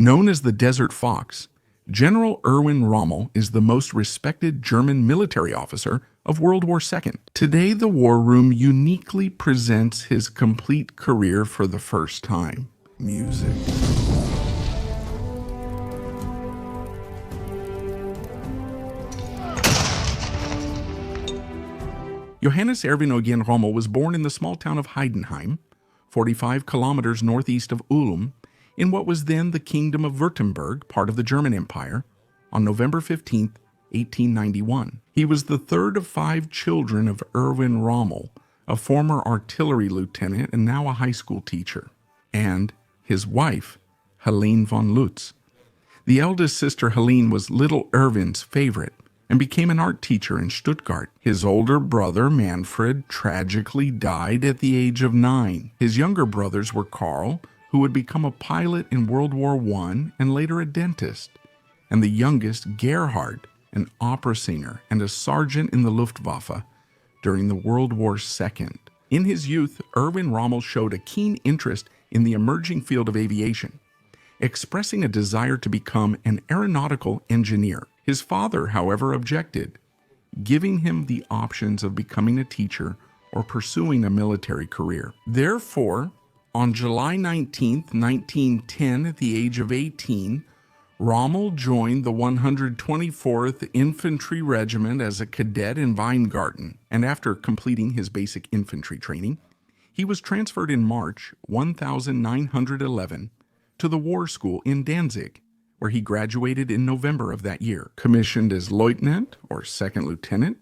Known as the Desert Fox, General Erwin Rommel is the most respected German military officer of World War II. Today, the War Room uniquely presents his complete career for the first time. Music. Johannes Erwin Eugen Rommel was born in the small town of Heidenheim, 45 kilometers northeast of Ulm, in what was then the Kingdom of Württemberg, part of the German Empire, on November 15, 1891. He was the third of 5 children of Erwin Rommel, a former artillery lieutenant and now a high school teacher, and his wife, Helene von Lutz. The eldest sister, Helene, was little Erwin's favorite and became an art teacher in Stuttgart. His older brother, Manfred, tragically died at the age of 9. His younger brothers were Karl, who would become a pilot in World War I and later a dentist, and the youngest, Gerhard, an opera singer and a sergeant in the Luftwaffe during the World War II. In his youth, Erwin Rommel showed a keen interest in the emerging field of aviation, expressing a desire to become an aeronautical engineer. His father, however, objected, giving him the options of becoming a teacher or pursuing a military career. Therefore, on July 19, 1910, at the age of 18, Rommel joined the 124th Infantry Regiment as a cadet in Weingarten, and after completing his basic infantry training, he was transferred in March 1911 to the War School in Danzig, where he graduated in November of that year, commissioned as lieutenant or second lieutenant.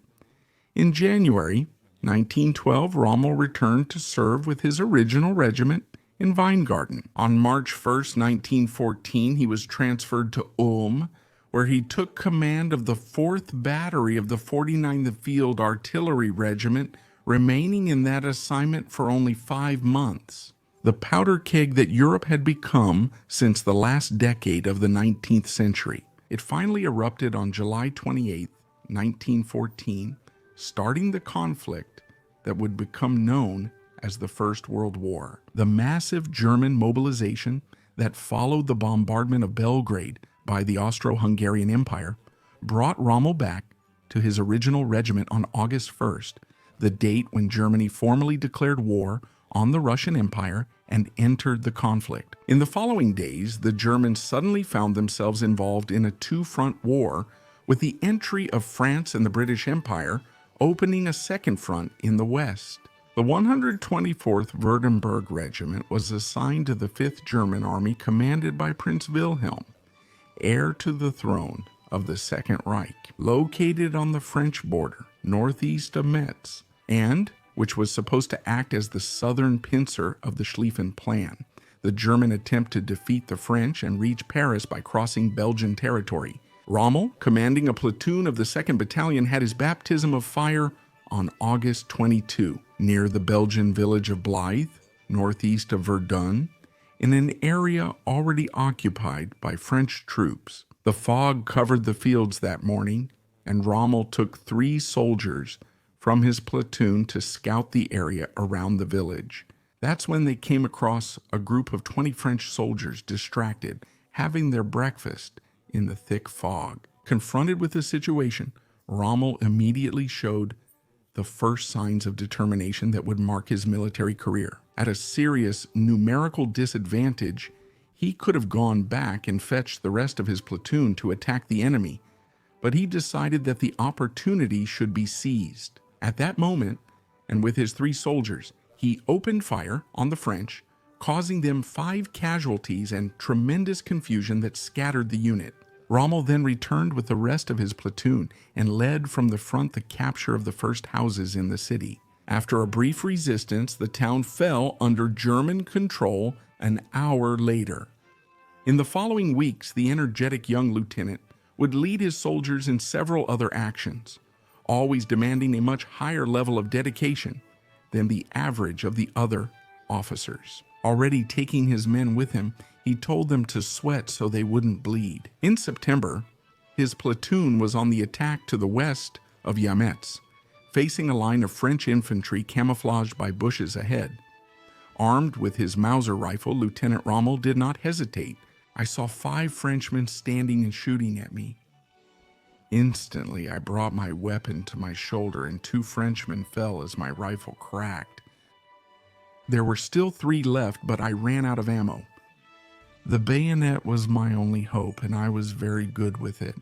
In January 1912, Rommel returned to serve with his original regiment in Weingarten. On March 1, 1914, he was transferred to Ulm, where he took command of the 4th Battery of the 49th Field Artillery Regiment, remaining in that assignment for only 5 months. The powder keg that Europe had become since the last decade of the 19th century. It finally erupted on July 28, 1914, starting the conflict that would become known as the First World War. The massive German mobilization that followed the bombardment of Belgrade by the Austro-Hungarian Empire brought Rommel back to his original regiment on August 1st, the date when Germany formally declared war on the Russian Empire and entered the conflict. In the following days, the Germans suddenly found themselves involved in a 2-front war, with the entry of France and the British Empire opening a second front in the west. The 124th Württemberg Regiment was assigned to the 5th German Army, commanded by Prince Wilhelm, heir to the throne of the Second Reich, located on the French border, northeast of Metz, and which was supposed to act as the southern pincer of the Schlieffen Plan, the German attempt to defeat the French and reach Paris by crossing Belgian territory. Rommel, commanding a platoon of the 2nd Battalion, had his baptism of fire on August 22, near the Belgian village of Blythe, northeast of Verdun, in an area already occupied by French troops. The fog covered the fields that morning, and Rommel took 3 soldiers from his platoon to scout the area around the village. That's when they came across a group of 20 French soldiers distracted, having their breakfast in the thick fog. Confronted with the situation, Rommel immediately showed the first signs of determination that would mark his military career. At a serious numerical disadvantage, he could have gone back and fetched the rest of his platoon to attack the enemy, but he decided that the opportunity should be seized. At that moment, and with his 3 soldiers, he opened fire on the French, causing them 5 casualties and tremendous confusion that scattered the unit. Rommel then returned with the rest of his platoon and led from the front the capture of the first houses in the city. After a brief resistance, the town fell under German control an hour later. In the following weeks, the energetic young lieutenant would lead his soldiers in several other actions, always demanding a much higher level of dedication than the average of the other officers. Already taking his men with him, he told them to sweat so they wouldn't bleed. In September, his platoon was on the attack to the west of Yametz, facing a line of French infantry camouflaged by bushes ahead. Armed with his Mauser rifle, Lieutenant Rommel did not hesitate. I saw 5 Frenchmen standing and shooting at me. Instantly, I brought my weapon to my shoulder and 2 Frenchmen fell as my rifle cracked. There were still 3 left, but I ran out of ammo. The bayonet was my only hope, and I was very good with it.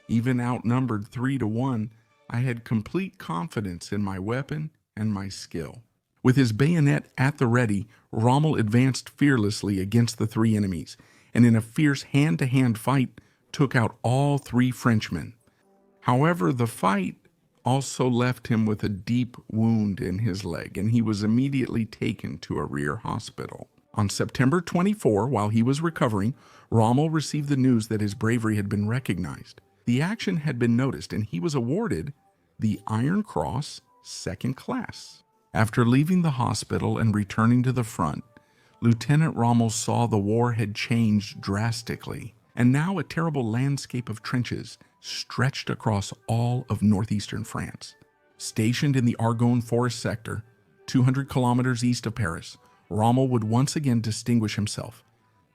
Even outnumbered 3 to 1, I had complete confidence in my weapon and my skill. With his bayonet at the ready, Rommel advanced fearlessly against the 3 enemies, and in a fierce hand-to-hand fight, took out all 3 Frenchmen. However, the fight also left him with a deep wound in his leg, and he was immediately taken to a rear hospital. On September 24, while he was recovering, Rommel received the news that his bravery had been recognized. The action had been noticed, and he was awarded the Iron Cross, 2nd class. After leaving the hospital and returning to the front, Lieutenant Rommel saw the war had changed drastically, and now a terrible landscape of trenches stretched across all of northeastern France. Stationed in the Argonne forest sector, 200 kilometers east of Paris, Rommel would once again distinguish himself,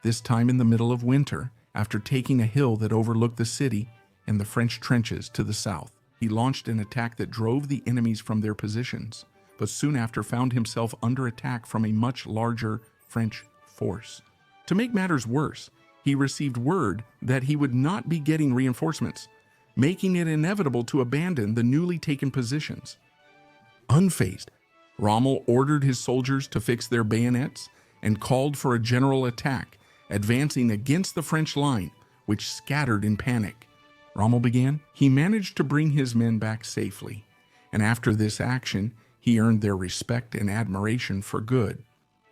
this time in the middle of winter, after taking a hill that overlooked the city and the French trenches to the south. He launched an attack that drove the enemies from their positions, but soon after found himself under attack from a much larger French force. To make matters worse, he received word that he would not be getting reinforcements, making it inevitable to abandon the newly taken positions. Unfazed, Rommel ordered his soldiers to fix their bayonets and called for a general attack, advancing against the French line, which scattered in panic. Rommel began. He managed to bring his men back safely, and after this action, he earned their respect and admiration for good.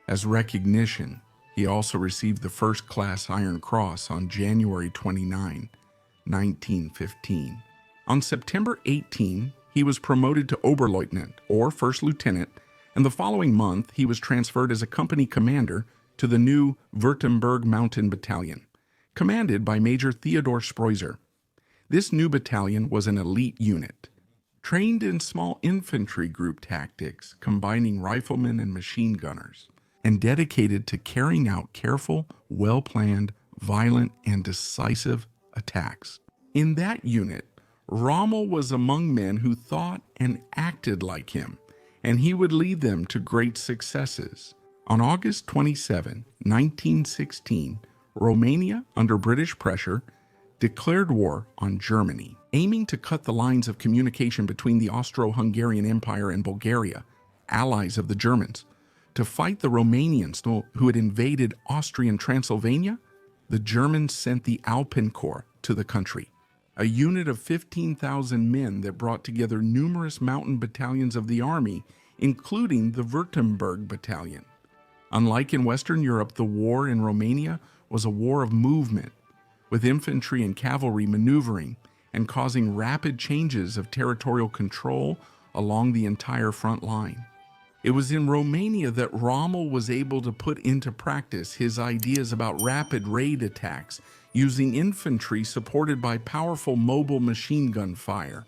As recognition, he also received the 1st class Iron Cross on January 29, 1915. On September 18, he was promoted to Oberleutnant, or 1st Lieutenant, and the following month he was transferred as a company commander to the new Württemberg Mountain Battalion, commanded by Major Theodor Spreuser. This new battalion was an elite unit, trained in small infantry group tactics, combining riflemen and machine gunners, and dedicated to carrying out careful, well-planned, violent, and decisive attacks. In that unit, Rommel was among men who thought and acted like him, and he would lead them to great successes. On August 27, 1916, Romania, under British pressure, declared war on Germany, aiming to cut the lines of communication between the Austro-Hungarian Empire and Bulgaria, allies of the Germans. To fight the Romanians who had invaded Austrian Transylvania, the Germans sent the Alpenkorps to the country, a unit of 15,000 men that brought together numerous mountain battalions of the army, including the Württemberg Battalion. Unlike in Western Europe, the war in Romania was a war of movement, with infantry and cavalry maneuvering and causing rapid changes of territorial control along the entire front line. It was in Romania that Rommel was able to put into practice his ideas about rapid raid attacks using infantry supported by powerful mobile machine gun fire,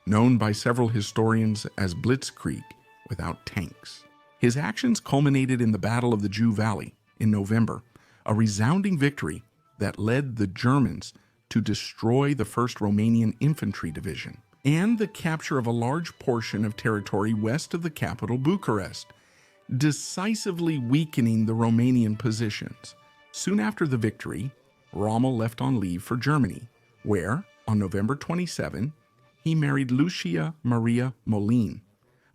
known by several historians as blitzkrieg without tanks. His actions culminated in the Battle of the Jiu Valley in November, a resounding victory that led the Germans to destroy the 1st Romanian Infantry Division, and the capture of a large portion of territory west of the capital, Bucharest, decisively weakening the Romanian positions. Soon after the victory, Rommel left on leave for Germany, where, on November 27, he married Lucia Maria Molin,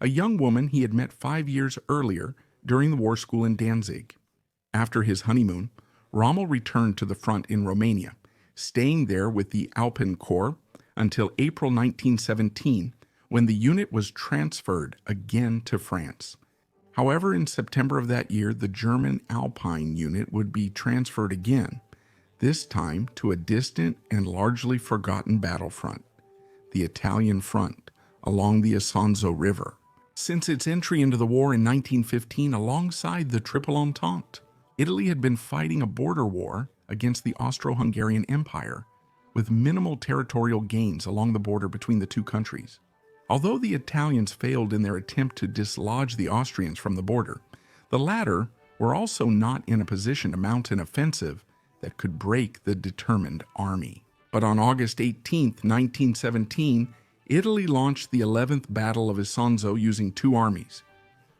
a young woman he had met 5 years earlier during the war school in Danzig. After his honeymoon, Rommel returned to the front in Romania, staying there with the Alpenkorps until April 1917, when the unit was transferred again to France. However, in September of that year, the German Alpine unit would be transferred again, this time to a distant and largely forgotten battlefront, the Italian front along the Isonzo River, since its entry into the war in 1915 alongside the Triple Entente. Italy had been fighting a border war against the Austro-Hungarian Empire, with minimal territorial gains along the border between the two countries. Although the Italians failed in their attempt to dislodge the Austrians from the border, the latter were also not in a position to mount an offensive that could break the determined army. But on August 18, 1917, Italy launched the 11th Battle of Isonzo using two armies,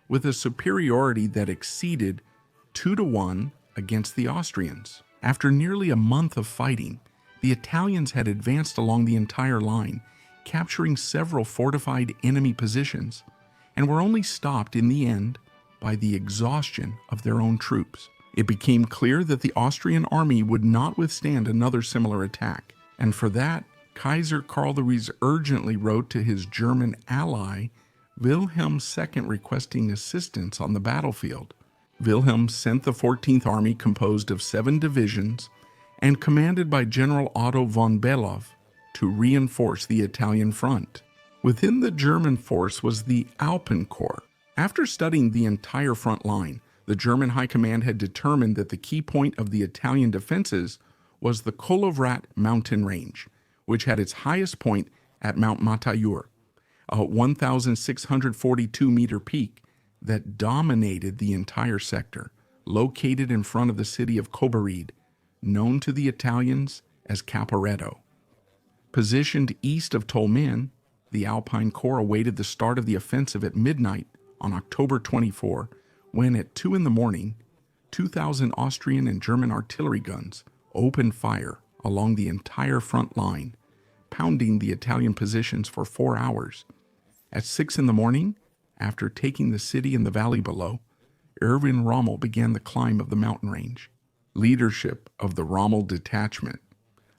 with a superiority that exceeded 2-1 against the Austrians. After nearly a month of fighting, the Italians had advanced along the entire line, capturing several fortified enemy positions, and were only stopped in the end by the exhaustion of their own troops. It became clear that the Austrian army would not withstand another similar attack, and for that, Kaiser Karl the Wise urgently wrote to his German ally, Wilhelm II, requesting assistance on the battlefield. Wilhelm sent the 14th Army, composed of 7 divisions and commanded by General Otto von Below, to reinforce the Italian front. Within the German force was the Alpen Corps. After studying the entire front line, the German High Command had determined that the key point of the Italian defenses was the Kolovrat mountain range, which had its highest point at Mount Mataur, a 1,642-meter peak that dominated the entire sector, located in front of the city of Kobarid, known to the Italians as Caporetto. Positioned east of Tolmin, the Alpine Corps awaited the start of the offensive at midnight on October 24, when at 2 in the morning, 2,000 Austrian and German artillery guns opened fire along the entire front line, pounding the Italian positions for 4 hours. At 6 in the morning, after taking the city and the valley below, ERWIN Rommel began the climb of the mountain range. Leadership of the Rommel Detachment,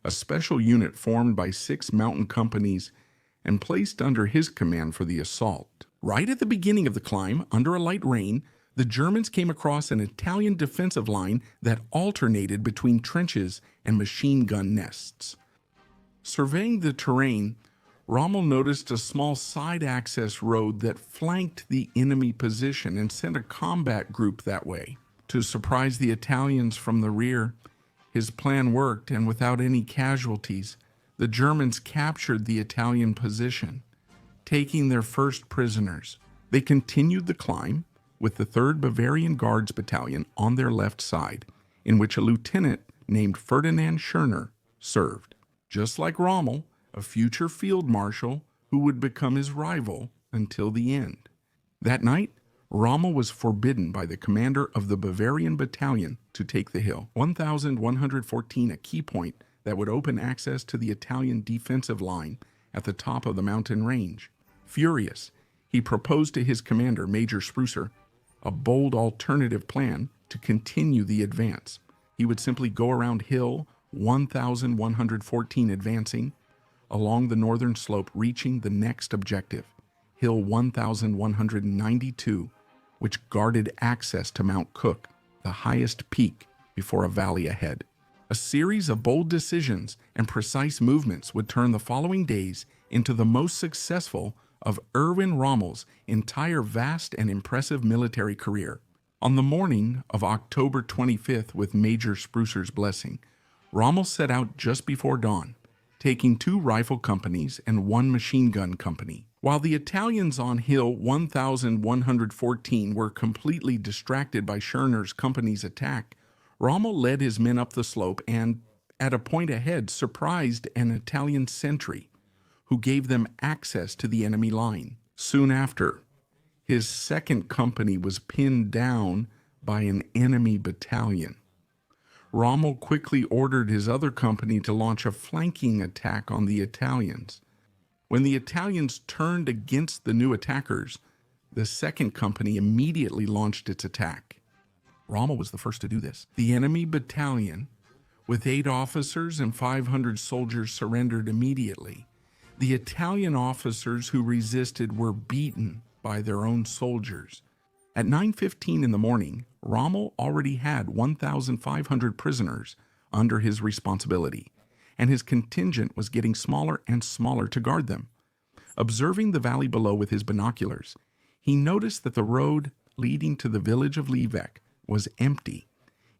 a special unit formed by 6 mountain companies and placed under his command for the assault. Right at the beginning of the climb, under a light rain, the Germans came across an Italian defensive line that alternated between trenches and machine gun nests. Surveying the terrain, Rommel noticed a small side access road that flanked the enemy position and sent a combat group that way. To surprise the Italians from the rear, his plan worked, and without any casualties, the Germans captured the Italian position, taking their first prisoners. They continued the climb with the 3rd Bavarian Guards Battalion on their left side, in which a lieutenant named Ferdinand Schörner served. Just like Rommel, a future field marshal who would become his rival until the end. That night, Rommel was forbidden by the commander of the Bavarian Battalion to take the hill, 1,114, a key point that would open access to the Italian defensive line at the top of the mountain range. Furious, he proposed to his commander, Major Sprucer, a bold alternative plan to continue the advance. He would simply go around Hill 1,114, advancing along the northern slope, reaching the next objective, Hill 1,192, which guarded access to Mount Cook, the highest peak before a valley ahead. A series of bold decisions and precise movements would turn the following days into the most successful of ERWIN Rommel's entire vast and impressive military career. On the morning of October 25th, with Major Sprucer's blessing, Rommel set out just before dawn, taking 2 rifle companies and 1 machine gun company. While the Italians on Hill 1,114 were completely distracted by Schörner's company's attack, Rommel led his men up the slope and, at a point ahead, surprised an Italian sentry, who gave them access to the enemy line. Soon after, his 2nd company was pinned down by an enemy battalion. Rommel quickly ordered his other company to launch a flanking attack on the Italians. When the Italians turned against the new attackers, the 2nd company immediately launched its attack. Rommel was the first to do this. The enemy battalion, with 8 officers and 500 soldiers, surrendered immediately. The Italian officers who resisted were beaten by their own soldiers. At 9:15 in the morning, Rommel already had 1,500 prisoners under his responsibility, and his contingent was getting smaller and smaller to guard them. Observing the valley below with his binoculars, he noticed that the road leading to the village of Liebeck was empty,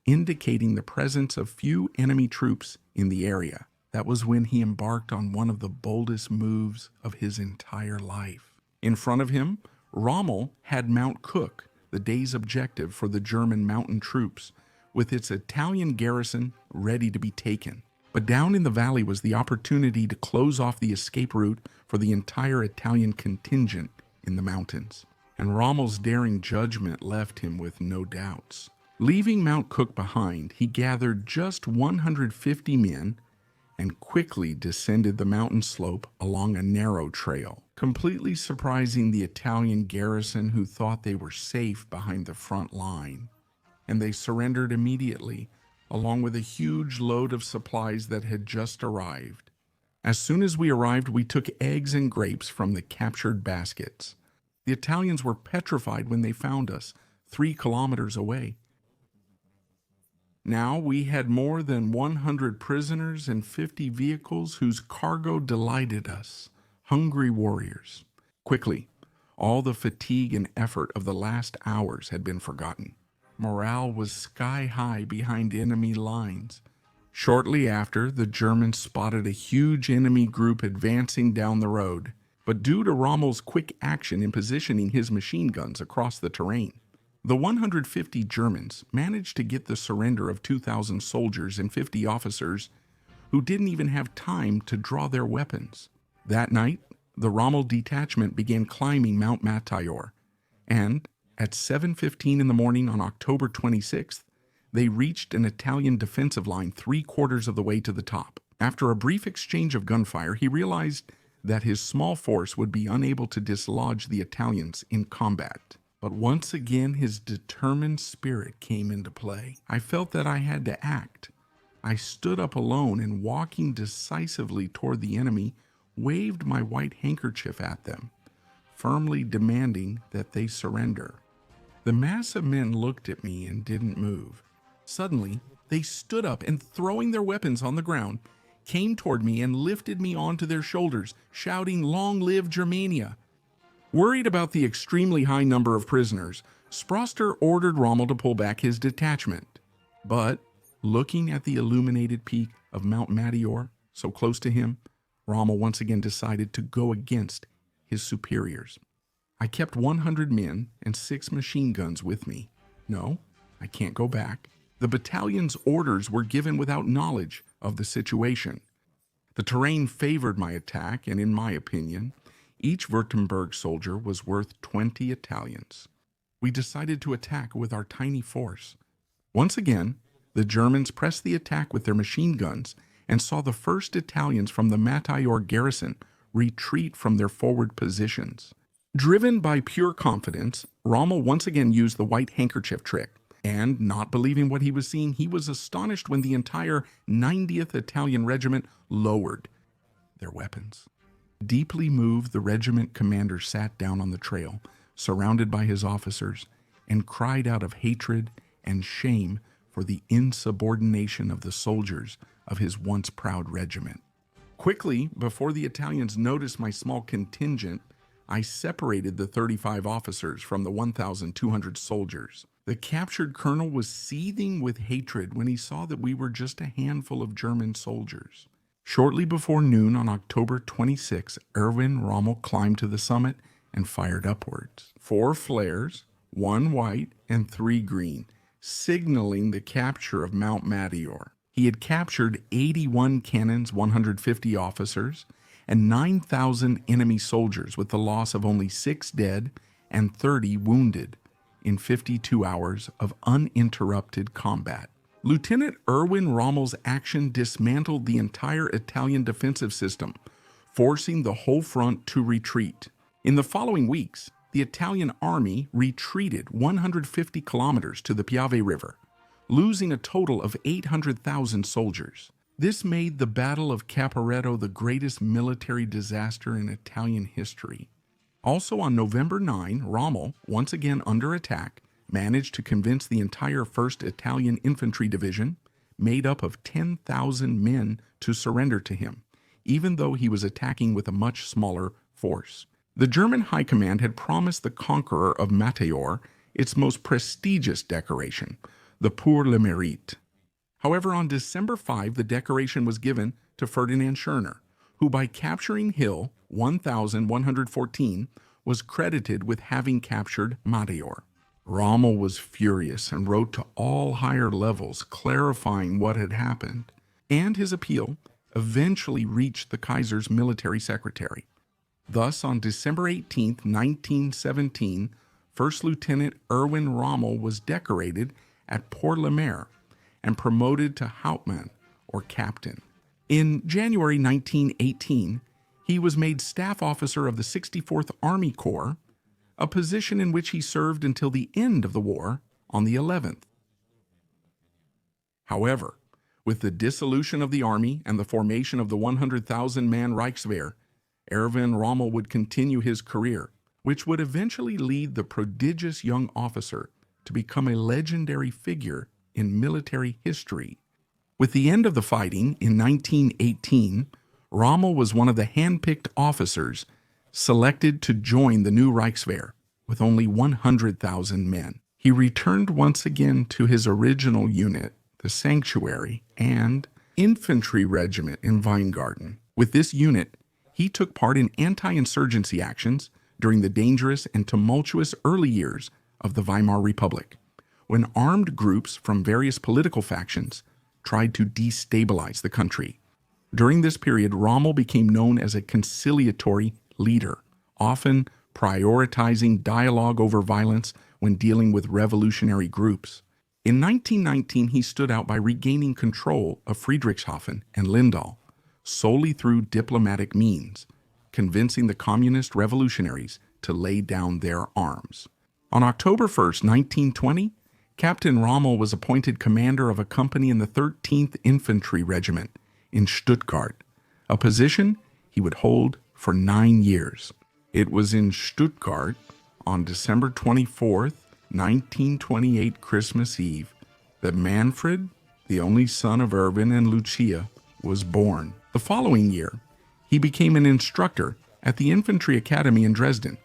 indicating the presence of few enemy troops in the area. That was when he embarked on one of the boldest moves of his entire life. In front of him, Rommel had Mount Cook, the day's objective for the German mountain troops, with its Italian garrison ready to be taken. But down in the valley was the opportunity to close off the escape route for the entire Italian contingent in the mountains. And Rommel's daring judgment left him with no doubts. Leaving Mount Cook behind, he gathered just 150 men and quickly descended the mountain slope along a narrow trail, completely surprising the Italian garrison who thought they were safe behind the front line. And they surrendered immediately, along with a huge load of supplies that had just arrived. As soon as we arrived, we took eggs and grapes from the captured baskets. The Italians were petrified when they found us, 3 kilometers away. Now we had more than 100 prisoners and 50 vehicles whose cargo delighted us, hungry warriors. Quickly, all the fatigue and effort of the last hours had been forgotten. Morale was sky high behind enemy lines. Shortly after, the Germans spotted a huge enemy group advancing down the road, but due to Rommel's quick action in positioning his machine guns across the terrain, the 150 Germans managed to get the surrender of 2,000 soldiers and 50 officers who didn't even have time to draw their weapons. That night, the Rommel detachment began climbing Mount Mattaior, and at 7:15 in the morning on October 26th, they reached an Italian defensive line 3/4 of the way to the top. After a brief exchange of gunfire, he realized that his small force would be unable to dislodge the Italians in combat. But once again, his determined spirit came into play. I felt that I had to act. I stood up alone and, walking decisively toward the enemy, waved my white handkerchief at them, firmly demanding that they surrender. The mass of men looked at me and didn't move. Suddenly, they stood up and, throwing their weapons on the ground, came toward me and lifted me onto their shoulders, shouting, "Long live Germania!" Worried about the extremely high number of prisoners, Sproster ordered Rommel to pull back his detachment. But, looking at the illuminated peak of Mount Mattaior, so close to him, Rommel once again decided to go against his superiors. I kept 100 men and 6 machine guns with me. No, I can't go back. The battalion's orders were given without knowledge of the situation. The terrain favored my attack, and in my opinion, each Württemberg soldier was worth 20 Italians. We decided to attack with our tiny force. Once again, the Germans pressed the attack with their machine guns and saw the first Italians from the Mattaior garrison retreat from their forward positions. Driven by pure confidence, Rommel once again used the white handkerchief trick, and, not believing what he was seeing, he was astonished when the entire 90th Italian Regiment lowered their weapons. Deeply moved, the regiment commander sat down on the trail, surrounded by his officers, and cried out of hatred and shame for the insubordination of the soldiers of his once proud regiment. Quickly, before the Italians noticed my small contingent, I separated the 35 officers from the 1,200 soldiers. The captured colonel was seething with hatred when he saw that we were just a handful of German soldiers. Shortly before noon on October 26, ERWIN Rommel climbed to the summit and fired upwards. 4 flares, 1 white and 3 green, signaling the capture of Mount Mattaior. He had captured 81 cannons, 150 officers, and 9,000 enemy soldiers, with the loss of only 6 dead and 30 wounded in 52 hours of uninterrupted combat. Lieutenant ERWIN Rommel's action dismantled the entire Italian defensive system, forcing the whole front to retreat. In the following weeks, the Italian army retreated 150 kilometers to the Piave River, losing a total of 800,000 soldiers. This made the Battle of Caporetto the greatest military disaster in Italian history. Also on November 9, Rommel, once again under attack, managed to convince the entire 1st Italian Infantry Division, made up of 10,000 men, to surrender to him, even though he was attacking with a much smaller force. The German High Command had promised the conqueror of Mattaior its most prestigious decoration, the Pour le Mérite. However, on December 5, the decoration was given to Ferdinand Schörner, who by capturing Hill 1114 was credited with having captured Mattaior. Rommel was furious and wrote to all higher levels clarifying what had happened, and his appeal eventually reached the Kaiser's military secretary. Thus, on December 18, 1917, First Lieutenant ERWIN Rommel was decorated at Port-le-Mer and promoted to Hauptmann, or captain. In January 1918, he was made staff officer of the 64th Army Corps, a position in which he served until the end of the war on the 11th. However, with the dissolution of the army and the formation of the 100,000-man Reichswehr, ERWIN Rommel would continue his career, which would eventually lead the prodigious young officer to become a legendary figure in military history. With the end of the fighting in 1918, Rommel was one of the hand-picked officers selected to join the new Reichswehr with only 100,000 men. He returned once again to his original unit, the Sanctuary and Infantry Regiment in Weingarten. With this unit, he took part in anti-insurgency actions during the dangerous and tumultuous early years of the Weimar Republic, when armed groups from various political factions tried to destabilize the country. During this period, Rommel became known as a conciliatory leader, often prioritizing dialogue over violence when dealing with revolutionary groups. In 1919, he stood out by regaining control of Friedrichshafen and Lindau solely through diplomatic means, convincing the communist revolutionaries to lay down their arms. On October 1, 1920, Captain Rommel was appointed commander of a company in the 13th Infantry Regiment in Stuttgart, a position he would hold for 9 years. It was in Stuttgart on December 24, 1928, Christmas Eve, that Manfred, the only son of Erwin and Lucia, was born. The following year, he became an instructor at the Infantry Academy in Dresden,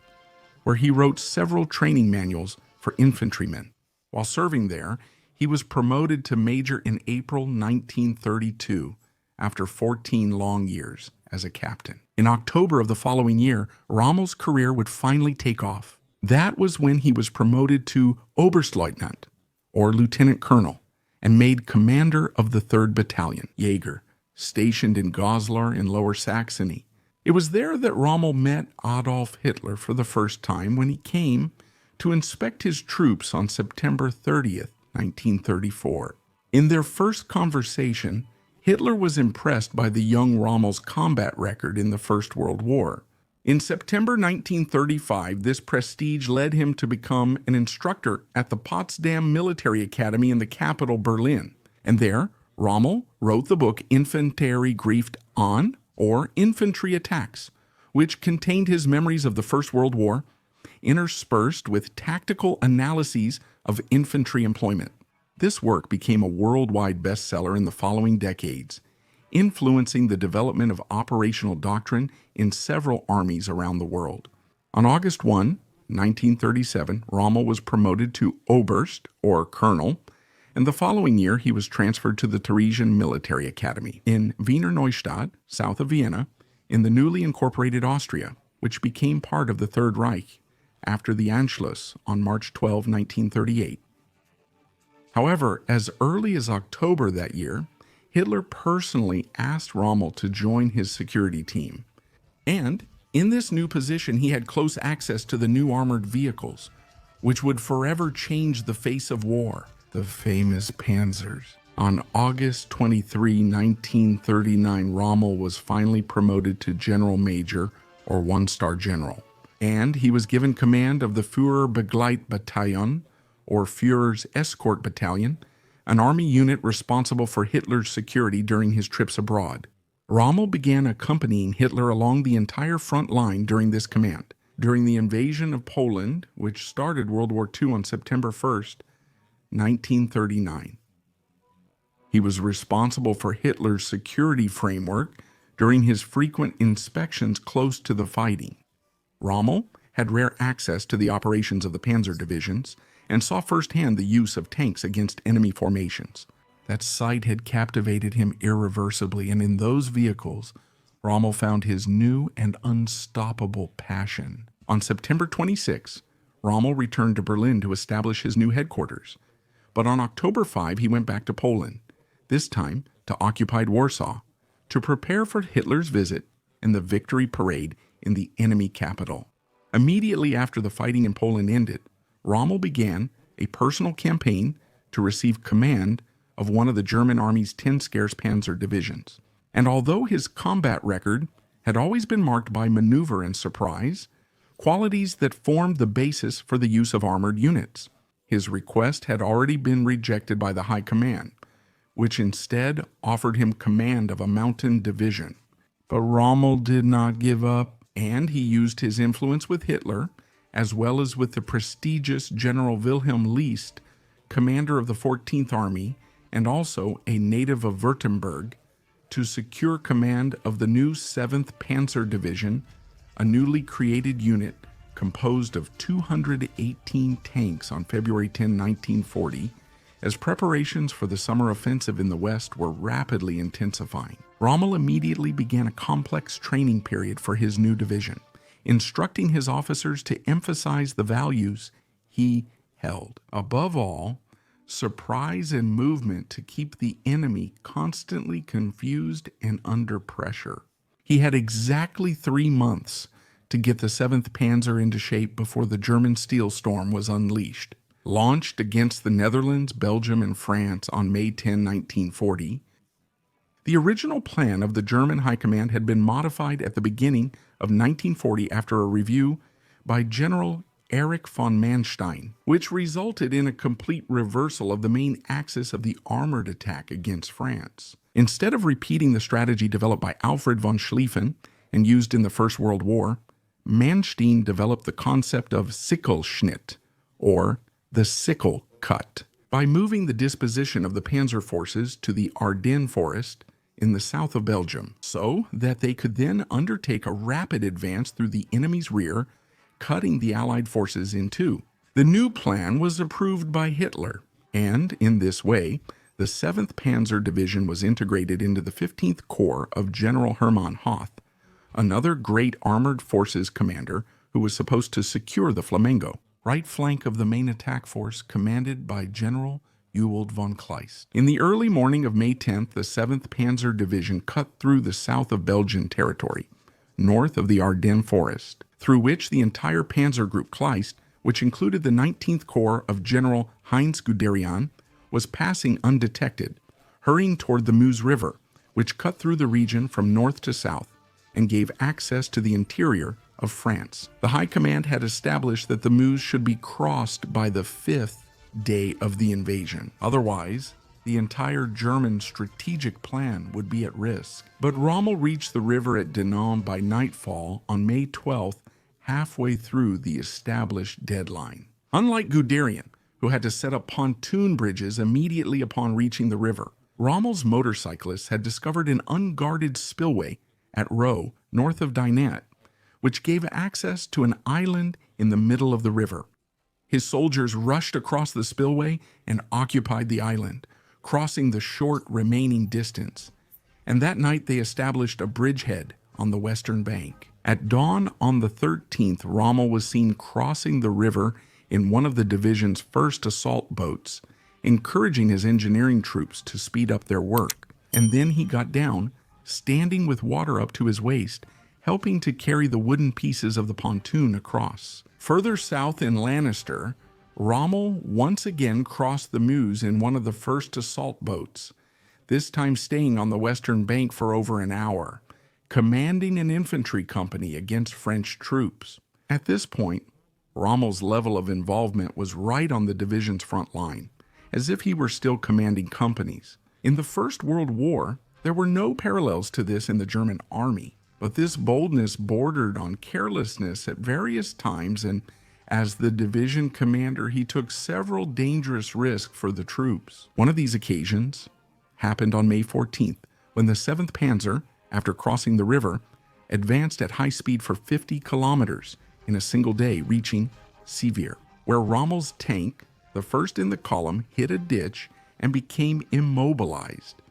where he wrote several training manuals for infantrymen. While serving there, he was promoted to major in April 1932, after 14 long years as a captain. In October of the following year, Rommel's career would finally take off. That was when he was promoted to Oberstleutnant, or lieutenant colonel, and made commander of the 3rd Battalion, Jaeger, stationed in Goslar in Lower Saxony. It was there that Rommel met Adolf Hitler for the first time when he came to inspect his troops on September 30th, 1934. In their first conversation, Hitler was impressed by the young Rommel's combat record in the First World War. In September 1935, this prestige led him to become an instructor at the Potsdam Military Academy in the capital, Berlin. And there, Rommel wrote the book Infanterie Greift an, or Infantry Attacks, which contained his memories of the First World War, interspersed with tactical analyses of infantry employment. This work became a worldwide bestseller in the following decades, influencing the development of operational doctrine in several armies around the world. On August 1, 1937, Rommel was promoted to Oberst, or colonel, and the following year he was transferred to the Theresian Military Academy in Wiener Neustadt, south of Vienna, in the newly incorporated Austria, which became part of the Third Reich after the Anschluss on March 12, 1938. However, as early as October that year, Hitler personally asked Rommel to join his security team. And in this new position, he had close access to the new armored vehicles, which would forever change the face of war, the famous Panzers. On August 23, 1939, Rommel was finally promoted to General Major, or one-star general, and he was given command of the Führerbegleitbataillon, or Führer's Escort Battalion, an army unit responsible for Hitler's security during his trips abroad. Rommel began accompanying Hitler along the entire front line during this command. During the invasion of Poland, which started World War II on September 1st, 1939. He was responsible for Hitler's security framework during his frequent inspections close to the fighting. Rommel had rare access to the operations of the panzer divisions and saw firsthand the use of tanks against enemy formations. That sight had captivated him irreversibly, and in those vehicles, Rommel found his new and unstoppable passion. On September 26, Rommel returned to Berlin to establish his new headquarters. But on October 5, he went back to Poland, this time to occupied Warsaw, to prepare for Hitler's visit and the victory parade in the enemy capital. Immediately after the fighting in Poland ended, Rommel began a personal campaign to receive command of one of the German Army's 10 scarce panzer divisions. And although his combat record had always been marked by maneuver and surprise, qualities that formed the basis for the use of armored units, his request had already been rejected by the High Command, which instead offered him command of a mountain division. But Rommel did not give up, and he used his influence with Hitler, as well as with the prestigious General Wilhelm List, commander of the 14th Army, and also a native of Württemberg, to secure command of the new 7th Panzer Division, a newly created unit composed of 218 tanks on February 10, 1940, as preparations for the summer offensive in the West were rapidly intensifying. Rommel immediately began a complex training period for his new division, instructing his officers to emphasize the values he held. Above all, surprise and movement to keep the enemy constantly confused and under pressure. He had exactly 3 months to get the 7th Panzer into shape before the German steel storm was unleashed. Launched against the Netherlands, Belgium, and France on May 10, 1940, the original plan of the German High Command had been modified at the beginning of 1940 after a review by General Erich von Manstein, which resulted in a complete reversal of the main axis of the armored attack against France. Instead of repeating the strategy developed by Alfred von Schlieffen and used in the First World War, Manstein developed the concept of Sickelschnitt, or the sickle cut, by moving the disposition of the panzer forces to the Ardennes forest in the south of Belgium, so that they could then undertake a rapid advance through the enemy's rear, cutting the Allied forces in two. The new plan was approved by Hitler, and in this way, the 7th Panzer Division was integrated into the 15th Corps of General Hermann Hoth, another great armored forces commander who was supposed to secure the Flamengo, right flank of the main attack force commanded by General Ewald von Kleist. In the early morning of May 10th, the 7th Panzer Division cut through the south of Belgian territory, north of the Ardennes forest, through which the entire Panzer Group Kleist, which included the 19th Corps of General Heinz Guderian, was passing undetected, hurrying toward the Meuse River, which cut through the region from north to south and gave access to the interior of France. The High Command had established that the Meuse should be crossed by the 5th day of the invasion. Otherwise, the entire German strategic plan would be at risk. But Rommel reached the river at Dinant by nightfall on May 12th, halfway through the established deadline. Unlike Guderian, who had to set up pontoon bridges immediately upon reaching the river, Rommel's motorcyclists had discovered an unguarded spillway at Raux, north of Dinant, which gave access to an island in the middle of the river. His soldiers rushed across the spillway and occupied the island, crossing the short remaining distance, and that night they established a bridgehead on the western bank. At dawn on the 13th, Rommel was seen crossing the river in one of the division's first assault boats, encouraging his engineering troops to speed up their work. And then he got down, standing with water up to his waist, helping to carry the wooden pieces of the pontoon across. Further south in Lannister, Rommel once again crossed the Meuse in one of the first assault boats, this time staying on the western bank for over an hour, commanding an infantry company against French troops. At this point, Rommel's level of involvement was right on the division's front line, as if he were still commanding companies. In the First World War, there were no parallels to this in the German army, but this boldness bordered on carelessness at various times, and as the division commander, he took several dangerous risks for the troops. One of these occasions happened on May 14th, when the 7th Panzer, after crossing the river, advanced at high speed for 50 kilometers in a single day, reaching Sivir, where Rommel's tank, the first in the column, hit a ditch and became immobilized.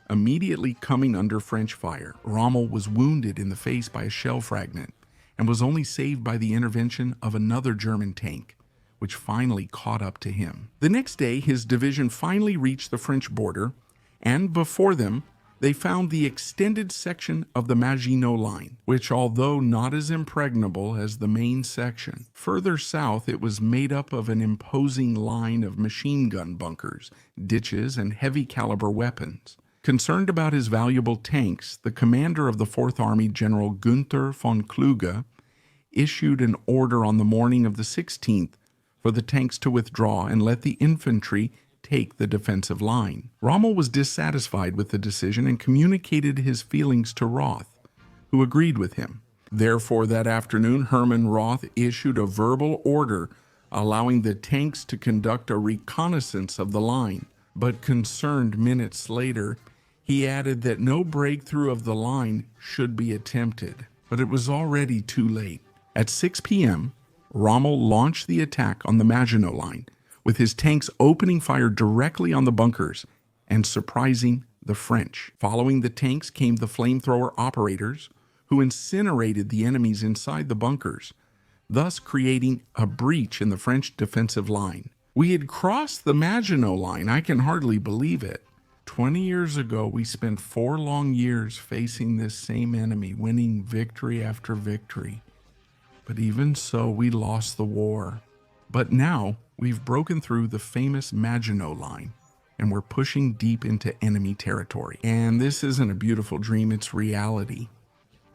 Immediately coming under French fire, Rommel was wounded in the face by a shell fragment and was only saved by the intervention of another German tank, which finally caught up to him. The next day, his division finally reached the French border, and before them, they found the extended section of the Maginot Line, which, although not as impregnable as the main section, further south it was made up of an imposing line of machine gun bunkers, ditches, and heavy-caliber weapons. Concerned about his valuable tanks, the commander of the Fourth Army, General Günther von Kluge, issued an order on the morning of the 16th for the tanks to withdraw and let the infantry take the defensive line. Rommel was dissatisfied with the decision and communicated his feelings to Roth, who agreed with him. Therefore, that afternoon, Hermann Roth issued a verbal order allowing the tanks to conduct a reconnaissance of the line. But concerned minutes later, he added that no breakthrough of the line should be attempted. But it was already too late. At 6 p.m., Rommel launched the attack on the Maginot Line, with his tanks opening fire directly on the bunkers and surprising the French. Following the tanks came the flamethrower operators, who incinerated the enemies inside the bunkers, thus creating a breach in the French defensive line. We had crossed the Maginot Line. I can hardly believe it. 20 years ago, we spent 4 long years facing this same enemy, winning victory after victory. But even so, we lost the war. But now, we've broken through the famous Maginot Line, and we're pushing deep into enemy territory. And this isn't a beautiful dream, it's reality.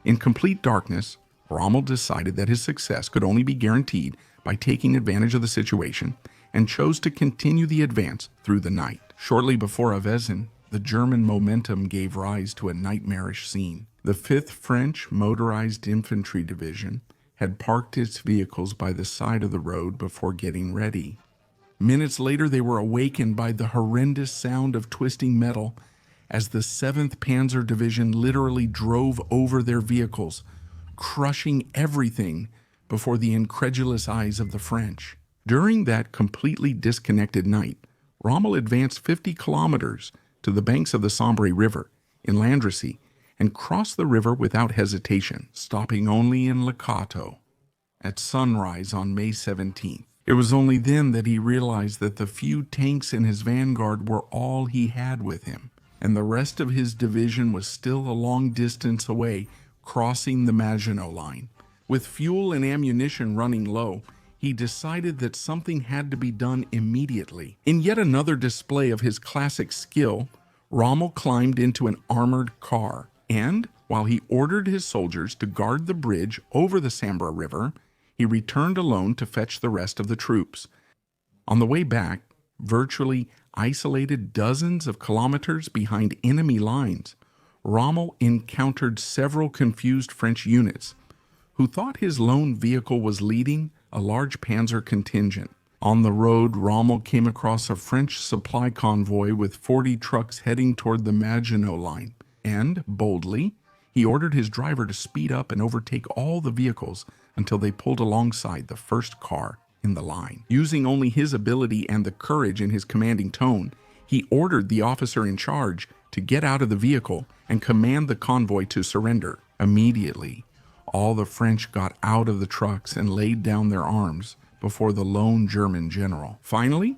In complete darkness, Rommel decided that his success could only be guaranteed by taking advantage of the situation, and chose to continue the advance through the night. Shortly before Avesnes, the German momentum gave rise to a nightmarish scene. The 5th French Motorized Infantry Division had parked its vehicles by the side of the road before getting ready. Minutes later, they were awakened by the horrendous sound of twisting metal as the 7th Panzer Division literally drove over their vehicles, crushing everything before the incredulous eyes of the French. During that completely disconnected night, Rommel advanced 50 kilometers to the banks of the Sambre River in Landrecy and crossed the river without hesitation, stopping only in Leccato at sunrise on May 17th. It was only then that he realized that the few tanks in his vanguard were all he had with him, and the rest of his division was still a long distance away, crossing the Maginot Line. With fuel and ammunition running low, he decided that something had to be done immediately. In yet another display of his classic skill, Rommel climbed into an armored car, and, while he ordered his soldiers to guard the bridge over the Sambre River, he returned alone to fetch the rest of the troops. On the way back, virtually isolated dozens of kilometers behind enemy lines, Rommel encountered several confused French units who thought his lone vehicle was leading a large panzer contingent. On the road, Rommel came across a French supply convoy with 40 trucks heading toward the Maginot Line, and, boldly, he ordered his driver to speed up and overtake all the vehicles until they pulled alongside the first car in the line. Using only his ability and the courage in his commanding tone, he ordered the officer in charge to get out of the vehicle and command the convoy to surrender. Immediately, all the French got out of the trucks and laid down their arms before the lone German general. Finally,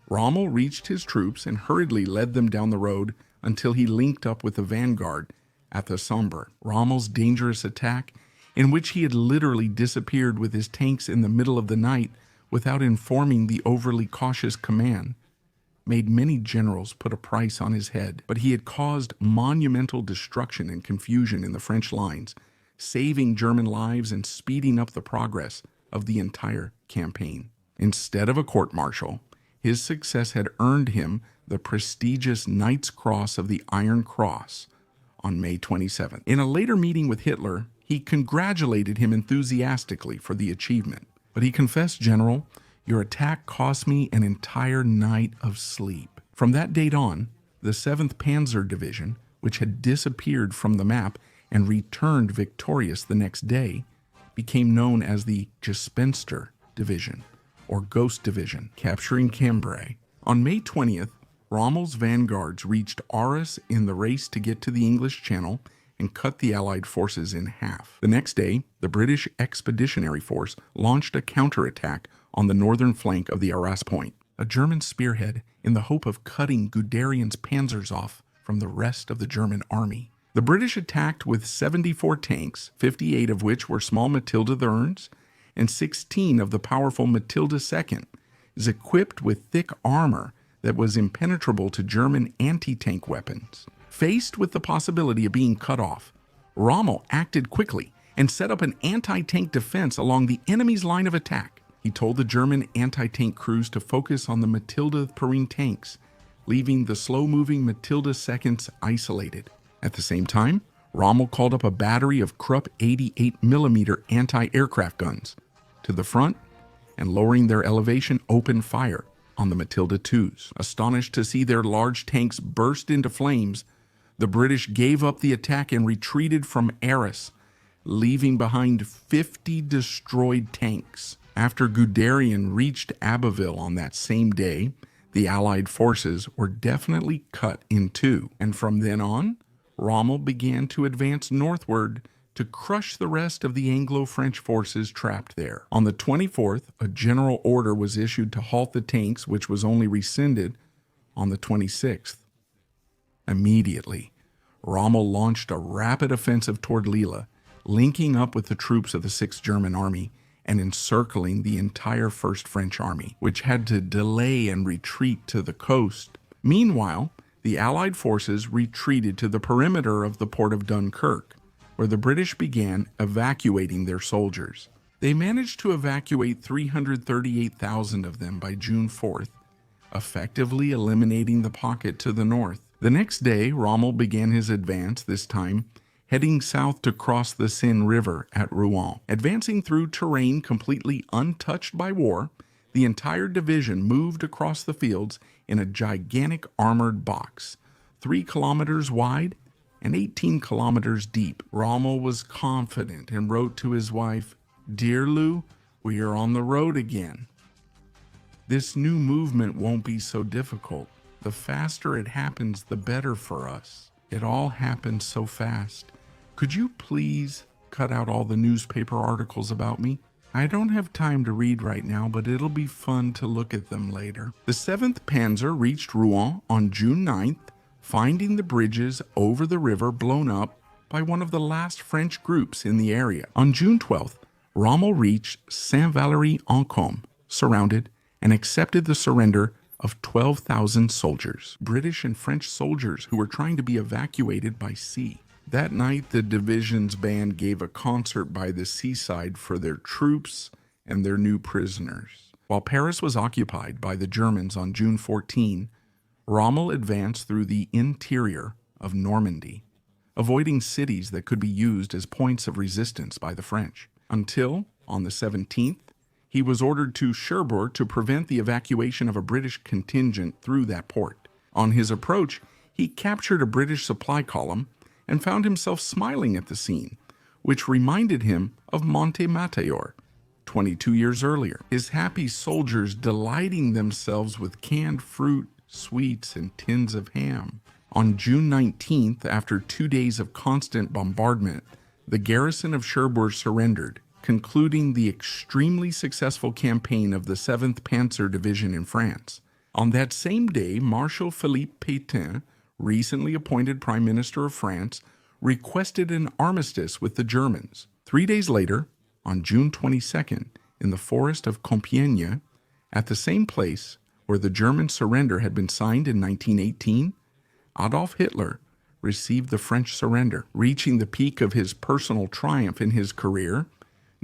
Rommel reached his troops and hurriedly led them down the road until he linked up with the vanguard at the Sambre. Rommel's dangerous attack, in which he had literally disappeared with his tanks in the middle of the night without informing the overly cautious command, made many generals put a price on his head. But he had caused monumental destruction and confusion in the French lines, saving German lives and speeding up the progress of the entire campaign. Instead of a court-martial, his success had earned him the prestigious Knight's Cross of the Iron Cross on May 27th. In a later meeting with Hitler, he congratulated him enthusiastically for the achievement. But he confessed, "General, your attack cost me an entire night of sleep." From that date on, the 7th Panzer Division, which had disappeared from the map and returned victorious the next day, became known as the Gespenster Division, or Ghost Division, capturing Cambrai. On May 20th, Rommel's vanguards reached Arras in the race to get to the English Channel and cut the Allied forces in half. The next day, the British Expeditionary Force launched a counterattack on the northern flank of the Arras Point, a German spearhead in the hope of cutting Guderian's panzers off from the rest of the German army. The British attacked with 74 tanks, 58 of which were small Matilda Thurns, and 16 of the powerful Matilda II, is equipped with thick armor that was impenetrable to German anti-tank weapons. Faced with the possibility of being cut off, Rommel acted quickly and set up an anti-tank defense along the enemy's line of attack. He told the German anti-tank crews to focus on the Matilda Perrine tanks, leaving the slow-moving Matilda IIs isolated. At the same time, Rommel called up a battery of Krupp 88mm anti-aircraft guns to the front and, lowering their elevation, opened fire on the Matilda IIs. Astonished to see their large tanks burst into flames, the British gave up the attack and retreated from Arras, leaving behind 50 destroyed tanks. After Guderian reached Abbeville on that same day, the Allied forces were definitely cut in two, and from then on, Rommel began to advance northward to crush the rest of the Anglo-French forces trapped there. On the 24th, a general order was issued to halt the tanks, which was only rescinded on the 26th. Immediately, Rommel launched a rapid offensive toward Lille, linking up with the troops of the 6th German Army and encircling the entire 1st French Army, which had to delay and retreat to the coast. Meanwhile, the Allied forces retreated to the perimeter of the port of Dunkirk, where the British began evacuating their soldiers. They managed to evacuate 338,000 of them by June 4th, effectively eliminating the pocket to the north. The next day, Rommel began his advance, this time heading south to cross the Seine River at Rouen. Advancing through terrain completely untouched by war, the entire division moved across the fields in a gigantic armored box, 3 kilometers wide and 18 kilometers deep. Rommel was confident and wrote to his wife, "Dear Lou, we are on the road again. This new movement won't be so difficult. The faster it happens, the better for us. It all happened so fast. Could you please cut out all the newspaper articles about me? I don't have time to read right now, but it'll be fun to look at them later." The 7th Panzer reached Rouen on June 9th, finding the bridges over the river blown up by one of the last French groups in the area. On June 12th, Rommel reached Saint-Valery-en-Combe, surrounded, and accepted the surrender of 12,000 soldiers, British and French soldiers who were trying to be evacuated by sea. That night, the division's band gave a concert by the seaside for their troops and their new prisoners. While Paris was occupied by the Germans on June 14, Rommel advanced through the interior of Normandy, avoiding cities that could be used as points of resistance by the French, until, on the 17th, he was ordered to Cherbourg to prevent the evacuation of a British contingent through that port. On his approach, he captured a British supply column and found himself smiling at the scene, which reminded him of Montematayor, 22 years earlier. His happy soldiers delighting themselves with canned fruit, sweets, and tins of ham. On June 19th, after 2 days of constant bombardment, the garrison of Cherbourg surrendered, concluding the extremely successful campaign of the 7th Panzer Division in France. On that same day, Marshal Philippe Pétain, recently appointed Prime Minister of France, requested an armistice with the Germans. 3 days later, on June 22nd, in the forest of Compiègne, at the same place where the German surrender had been signed in 1918, Adolf Hitler received the French surrender. Reaching the peak of his personal triumph in his career,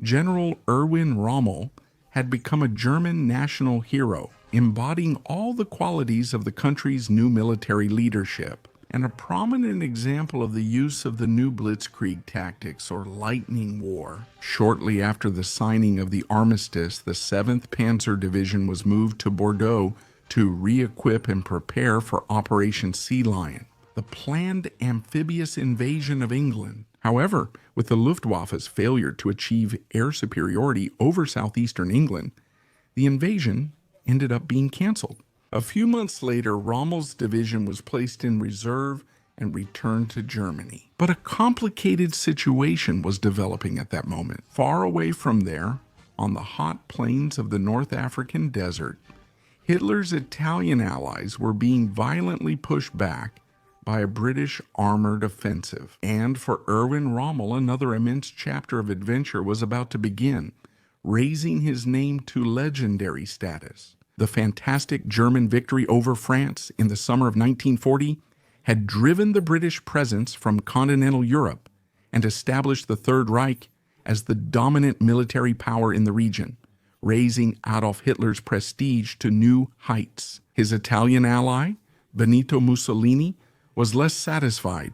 General ERWIN Rommel had become a German national hero, embodying all the qualities of the country's new military leadership, and a prominent example of the use of the new blitzkrieg tactics, or lightning war. Shortly after the signing of the armistice, the 7th Panzer Division was moved to Bordeaux to re-equip and prepare for Operation Sea Lion, the planned amphibious invasion of England. However, with the Luftwaffe's failure to achieve air superiority over southeastern England, the invasion ended up being canceled. A few months later, Rommel's division was placed in reserve and returned to Germany. But a complicated situation was developing at that moment. Far away from there, on the hot plains of the North African desert, Hitler's Italian allies were being violently pushed back by a British armored offensive. And for Erwin Rommel, another immense chapter of adventure was about to begin, raising his name to legendary status. The fantastic German victory over France in the summer of 1940 had driven the British presence from continental Europe and established the Third Reich as the dominant military power in the region, raising Adolf Hitler's prestige to new heights. His Italian ally, Benito Mussolini, was less satisfied,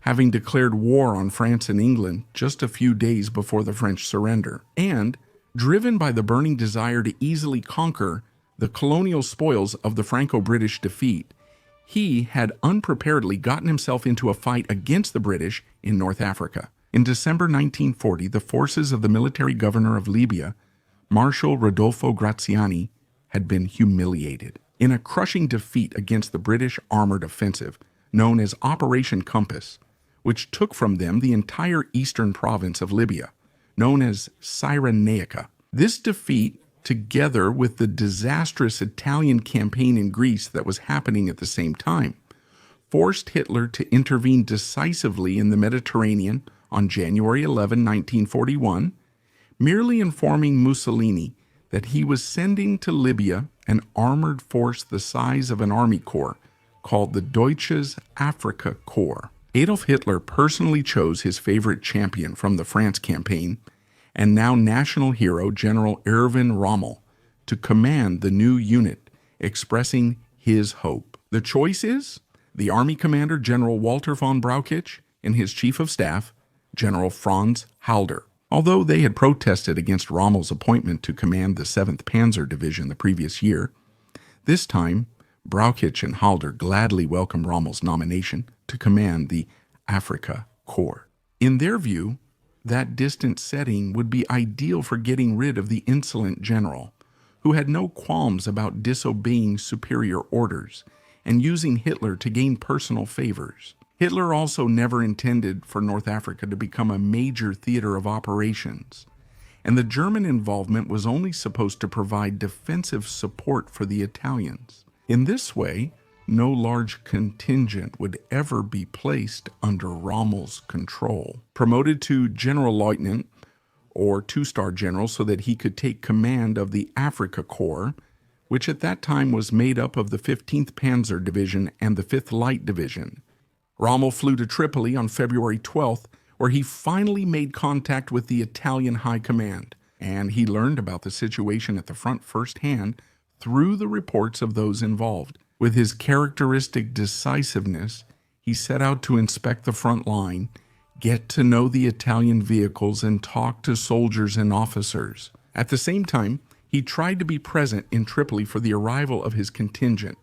having declared war on France and England just a few days before the French surrender, and, driven by the burning desire to easily conquer the colonial spoils of the Franco-British defeat, he had unpreparedly gotten himself into a fight against the British in North Africa. In December 1940, the forces of the military governor of Libya, Marshal Rodolfo Graziani, had been humiliated. In a crushing defeat against the British armored offensive, known as Operation Compass, which took from them the entire eastern province of Libya, known as Cyrenaica. This defeat, together with the disastrous Italian campaign in Greece that was happening at the same time, forced Hitler to intervene decisively in the Mediterranean on January 11, 1941, merely informing Mussolini that he was sending to Libya an armored force the size of an army corps called the Deutsches Afrika Korps. Adolf Hitler personally chose his favorite champion from the France campaign, and now national hero General ERWIN Rommel, to command the new unit, expressing his hope. The choice is the Army Commander General Walter von Brauchitsch and his Chief of Staff, General Franz Halder. Although they had protested against Rommel's appointment to command the 7th Panzer Division the previous year, this time Brauchitsch and Halder gladly welcomed Rommel's nomination to command the Afrika Korps. In their view, that distant setting would be ideal for getting rid of the insolent general, who had no qualms about disobeying superior orders and using Hitler to gain personal favors. Hitler also never intended for North Africa to become a major theater of operations, and the German involvement was only supposed to provide defensive support for the Italians. In this way, no large contingent would ever be placed under Rommel's control. Promoted to General Lieutenant, or two-star general, so that he could take command of the Afrika Korps, which at that time was made up of the 15th Panzer Division and the 5th Light Division. Rommel flew to Tripoli on February 12th, where he finally made contact with the Italian High Command, and he learned about the situation at the front firsthand through the reports of those involved. With his characteristic decisiveness, he set out to inspect the front line, get to know the Italian vehicles, and talk to soldiers and officers. At the same time, he tried to be present in Tripoli for the arrival of his contingent.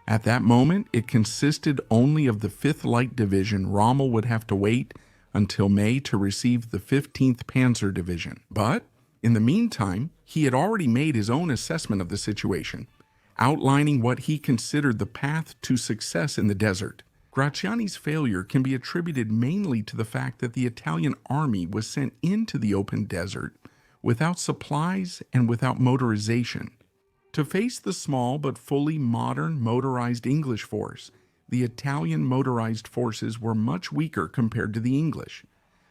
At that moment, it consisted only of the 5th Light Division. Rommel would have to wait until May to receive the 15th Panzer Division. But, in the meantime, he had already made his own assessment of the situation, outlining what he considered the path to success in the desert. Graziani's failure can be attributed mainly to the fact that the Italian army was sent into the open desert without supplies and without motorization. To face the small but fully modern motorized English force, the Italian motorized forces were much weaker compared to the English,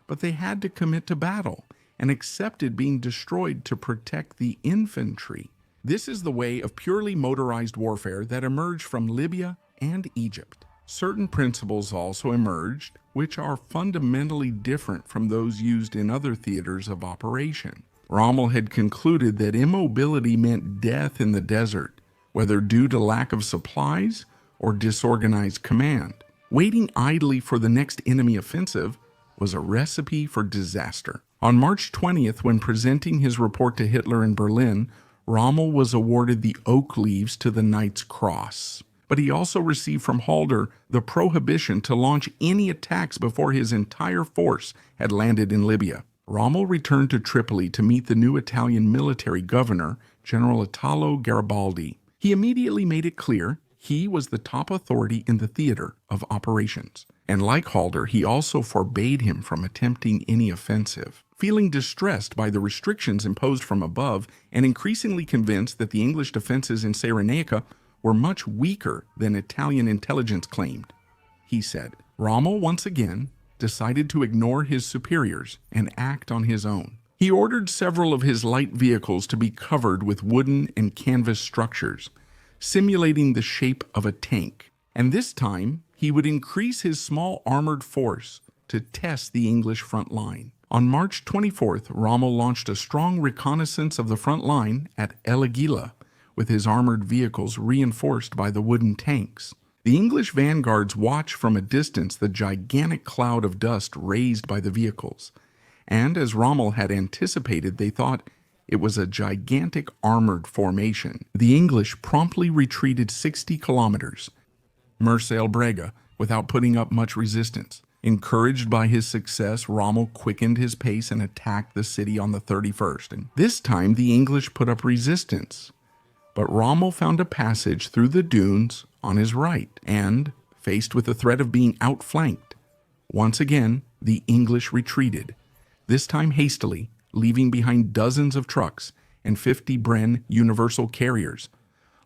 but they had to commit to battle and accepted being destroyed to protect the infantry. This is the way of purely motorized warfare that emerged from Libya and Egypt. Certain principles also emerged, which are fundamentally different from those used in other theaters of operation. Rommel had concluded that immobility meant death in the desert, whether due to lack of supplies or disorganized command. Waiting idly for the next enemy offensive was a recipe for disaster. On March 20th, when presenting his report to Hitler in Berlin, Rommel was awarded the Oak Leaves to the Knight's Cross. But he also received from Halder the prohibition to launch any attacks before his entire force had landed in Libya. Rommel returned to Tripoli to meet the new Italian military governor, General Italo Garibaldi. He immediately made it clear he was the top authority in the theater of operations. And like Halder, he also forbade him from attempting any offensive. Feeling distressed by the restrictions imposed from above and increasingly convinced that the English defenses in Cyrenaica were much weaker than Italian intelligence claimed, he said, Rommel once again decided to ignore his superiors and act on his own. He ordered several of his light vehicles to be covered with wooden and canvas structures, simulating the shape of a tank, and this time he would increase his small armored force to test the English front line. On March 24th, Rommel launched a strong reconnaissance of the front line at El Aguila, with his armored vehicles reinforced by the wooden tanks. The English vanguards watched from a distance the gigantic cloud of dust raised by the vehicles, and as Rommel had anticipated, they thought it was a gigantic armored formation. The English promptly retreated 60 kilometers, Mersa Brega, without putting up much resistance. Encouraged by his success, Rommel quickened his pace and attacked the city on the 31st. And this time, the English put up resistance, but Rommel found a passage through the dunes on his right, and, faced with the threat of being outflanked, once again, the English retreated, this time hastily, leaving behind dozens of trucks and 50 Bren universal carriers,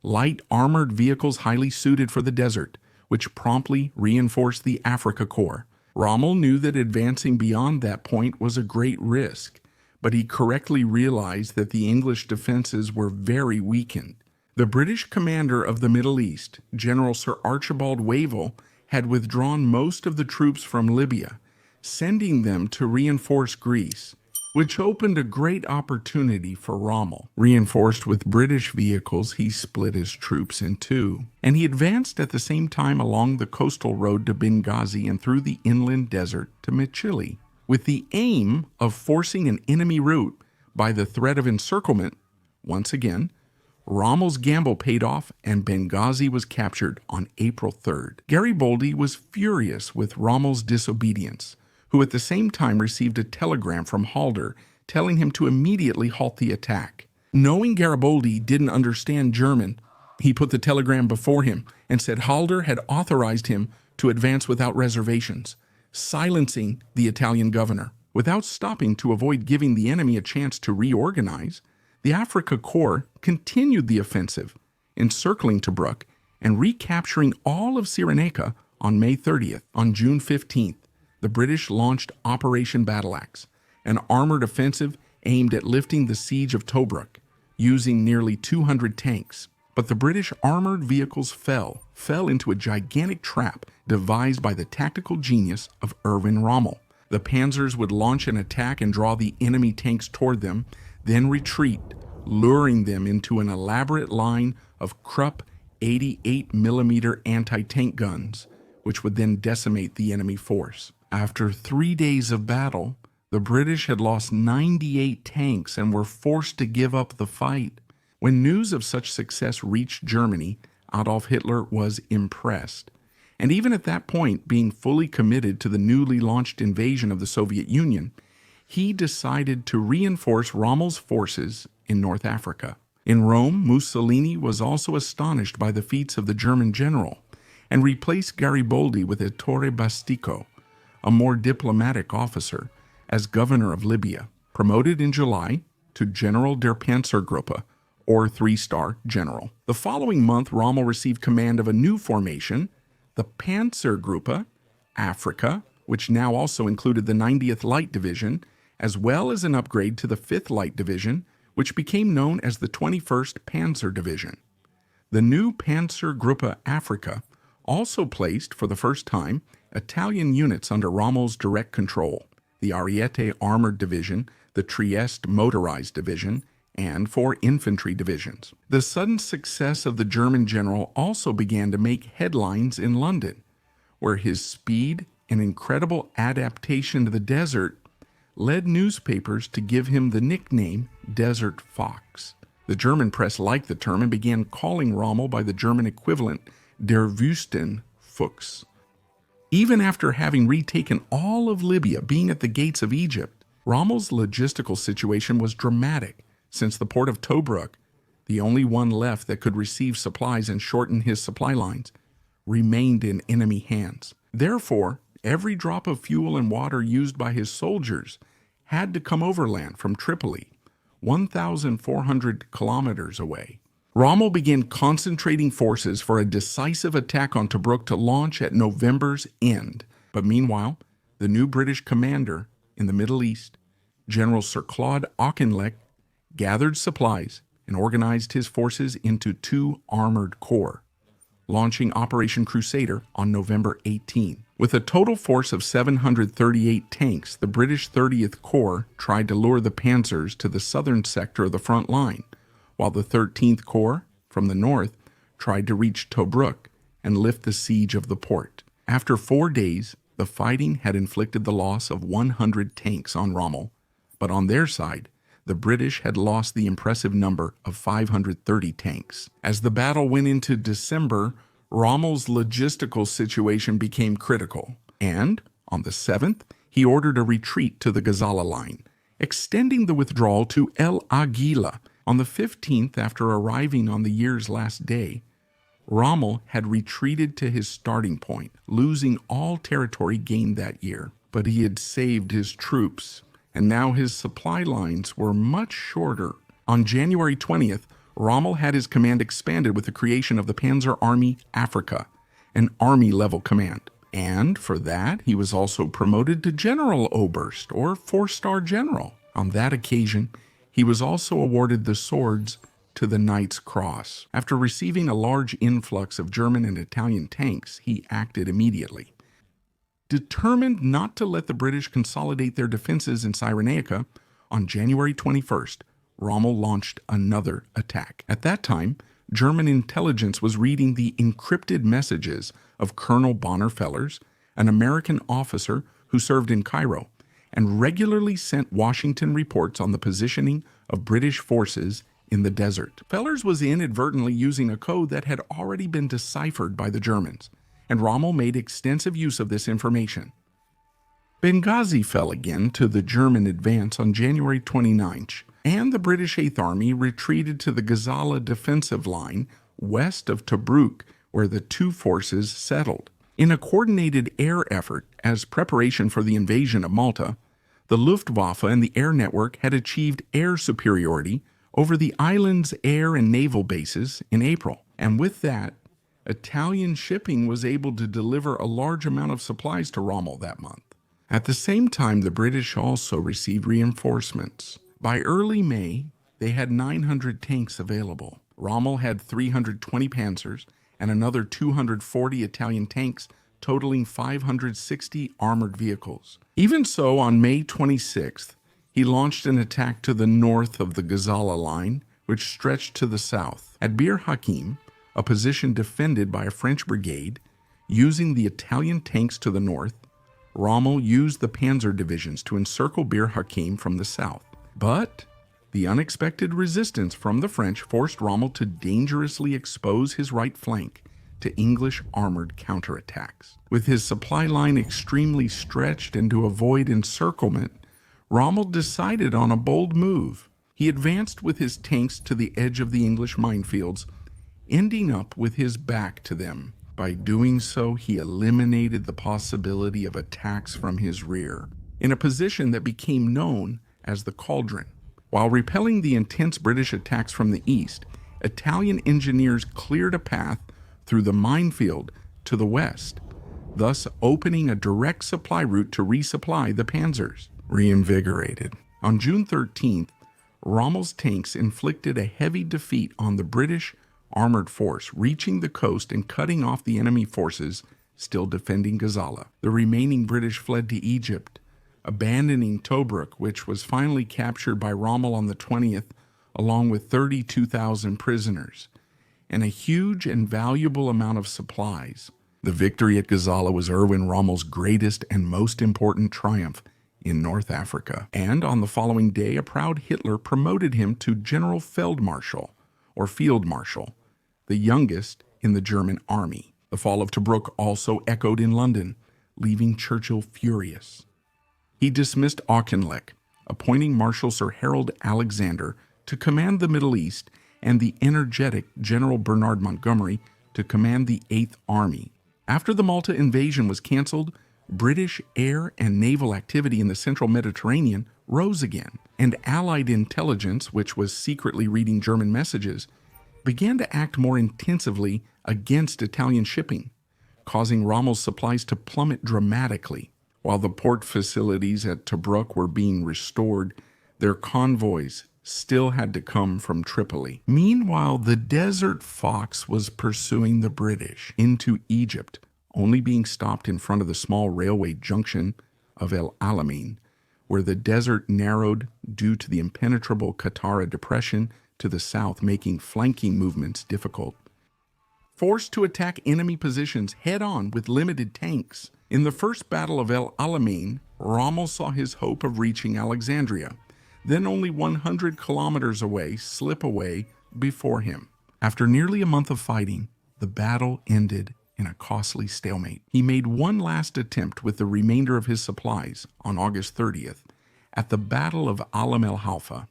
light armored vehicles highly suited for the desert, which promptly reinforced the Africa Corps. Rommel knew that advancing beyond that point was a great risk, but he correctly realized that the English defenses were very weakened. The British commander of the Middle East, General Sir Archibald Wavell, had withdrawn most of the troops from Libya, sending them to reinforce Greece, which opened a great opportunity for Rommel. Reinforced with British vehicles, he split his troops in two, and he advanced at the same time along the coastal road to Benghazi and through the inland desert to Michili, with the aim of forcing an enemy route by the threat of encirclement. Once again, Rommel's gamble paid off, and Benghazi was captured on April 3rd. Garibaldi was furious with Rommel's disobedience, who at the same time received a telegram from Halder telling him to immediately halt the attack. Knowing Garibaldi didn't understand German, he put the telegram before him and said Halder had authorized him to advance without reservations, silencing the Italian governor. Without stopping to avoid giving the enemy a chance to reorganize, the Africa Corps continued the offensive, encircling Tobruk and recapturing all of Cyrenaica on May 30th. On June 15th, the British launched Operation Battleaxe, an armored offensive aimed at lifting the siege of Tobruk, using nearly 200 tanks. But the British armored vehicles fell into a gigantic trap devised by the tactical genius of ERWIN Rommel. The panzers would launch an attack and draw the enemy tanks toward them, then retreat, luring them into an elaborate line of Krupp 88mm anti-tank guns, which would then decimate the enemy force. After 3 days of battle, the British had lost 98 tanks and were forced to give up the fight. When news of such success reached Germany, Adolf Hitler was impressed. And even at that point, being fully committed to the newly launched invasion of the Soviet Union, he decided to reinforce Rommel's forces in North Africa. In Rome, Mussolini was also astonished by the feats of the German general and replaced Garibaldi with Ettore Bastico, a more diplomatic officer, as governor of Libya, promoted in July to General der Panzergruppe, or 3-star general. The following month, Rommel received command of a new formation, the Panzergruppe Africa, which now also included the 90th Light Division, as well as an upgrade to the 5th Light Division, which became known as the 21st Panzer Division. The new Panzergruppe Africa also placed, for the first time, Italian units under Rommel's direct control, the Ariete Armored Division, the Trieste Motorized Division, and 4 infantry divisions. The sudden success of the German general also began to make headlines in London, where his speed and incredible adaptation to the desert led newspapers to give him the nickname Desert Fox. The German press liked the term and began calling Rommel by the German equivalent Der Wüstenfuchs. Even after having retaken all of Libya, being at the gates of Egypt, Rommel's logistical situation was dramatic, since the port of Tobruk, the only one left that could receive supplies and shorten his supply lines, remained in enemy hands. Therefore, every drop of fuel and water used by his soldiers had to come overland from Tripoli, 1,400 kilometers away. Rommel began concentrating forces for a decisive attack on Tobruk to launch at November's end. But meanwhile, the new British commander in the Middle East, General Sir Claude Auchinleck, gathered supplies and organized his forces into 2 armored corps, launching Operation Crusader on November 18. With a total force of 738 tanks, the British 30th Corps tried to lure the panzers to the southern sector of the front line, while the 13th Corps, from the north, tried to reach Tobruk and lift the siege of the port. After 4 days, the fighting had inflicted the loss of 100 tanks on Rommel, but on their side, the British had lost the impressive number of 530 tanks. As the battle went into December, Rommel's logistical situation became critical, and on the 7th, he ordered a retreat to the Gazala line, extending the withdrawal to El Aguila. On the 15th, after arriving on the year's last day, Rommel had retreated to his starting point, losing all territory gained that year. But he had saved his troops, and now his supply lines were much shorter. On January 20th, Rommel had his command expanded with the creation of the Panzer Army Africa, an army-level command. And for that, he was also promoted to General Oberst, or 4-star general. On that occasion, he was also awarded the swords to the Knight's Cross. After receiving a large influx of German and Italian tanks, he acted immediately. Determined not to let the British consolidate their defenses in Cyrenaica, on January 21st, Rommel launched another attack. At that time, German intelligence was reading the encrypted messages of Colonel Bonner Fellers, an American officer who served in Cairo, and regularly sent Washington reports on the positioning of British forces in the desert. Fellers was inadvertently using a code that had already been deciphered by the Germans, and Rommel made extensive use of this information. Benghazi fell again to the German advance on January 29th, and the British 8th Army retreated to the Gazala defensive line west of Tobruk, where the two forces settled. In a coordinated air effort as preparation for the invasion of Malta, the Luftwaffe and the air network had achieved air superiority over the island's air and naval bases in April, and with that, Italian shipping was able to deliver a large amount of supplies to Rommel that month. At the same time, the British also received reinforcements. By early May, they had 900 tanks available. Rommel had 320 panzers and another 240 Italian tanks, totaling 560 armored vehicles. Even so, on May 26th, he launched an attack to the north of the Gazala line, which stretched to the south. At Bir Hakeim, a position defended by a French brigade, using the Italian tanks to the north, Rommel used the panzer divisions to encircle Bir Hakeim from the south. But the unexpected resistance from the French forced Rommel to dangerously expose his right flank to English armored counterattacks. With his supply line extremely stretched and to avoid encirclement, Rommel decided on a bold move. He advanced with his tanks to the edge of the English minefields, ending up with his back to them. By doing so, he eliminated the possibility of attacks from his rear, in a position that became known as the Cauldron. While repelling the intense British attacks from the east, Italian engineers cleared a path through the minefield to the west, thus opening a direct supply route to resupply the panzers. Reinvigorated, on June 13th, Rommel's tanks inflicted a heavy defeat on the British armored force, reaching the coast and cutting off the enemy forces still defending Gazala. The remaining British fled to Egypt, abandoning Tobruk, which was finally captured by Rommel on the 20th, along with 32,000 prisoners, and a huge and valuable amount of supplies. The victory at Gazala was Erwin Rommel's greatest and most important triumph in North Africa, and on the following day, a proud Hitler promoted him to General Feldmarschall, or Field Marshal, the youngest in the German army. The fall of Tobruk also echoed in London, leaving Churchill furious. He dismissed Auchinleck, appointing Marshal Sir Harold Alexander to command the Middle East and the energetic General Bernard Montgomery to command the 8th Army. After the Malta invasion was canceled, British air and naval activity in the central Mediterranean rose again, and Allied intelligence, which was secretly reading German messages, began to act more intensively against Italian shipping, causing Rommel's supplies to plummet dramatically. While the port facilities at Tobruk were being restored, their convoys still had to come from Tripoli. Meanwhile, the Desert Fox was pursuing the British into Egypt, only being stopped in front of the small railway junction of El Alamein, where the desert narrowed due to the impenetrable Qattara Depression to the south, making flanking movements difficult. Forced to attack enemy positions head-on with limited tanks, in the First Battle of El Alamein, Rommel saw his hope of reaching Alexandria, then only 100 kilometers away, slip away before him. After nearly a month of fighting, the battle ended in a costly stalemate. He made one last attempt with the remainder of his supplies on August 30th at the Battle of Alam el Halfa,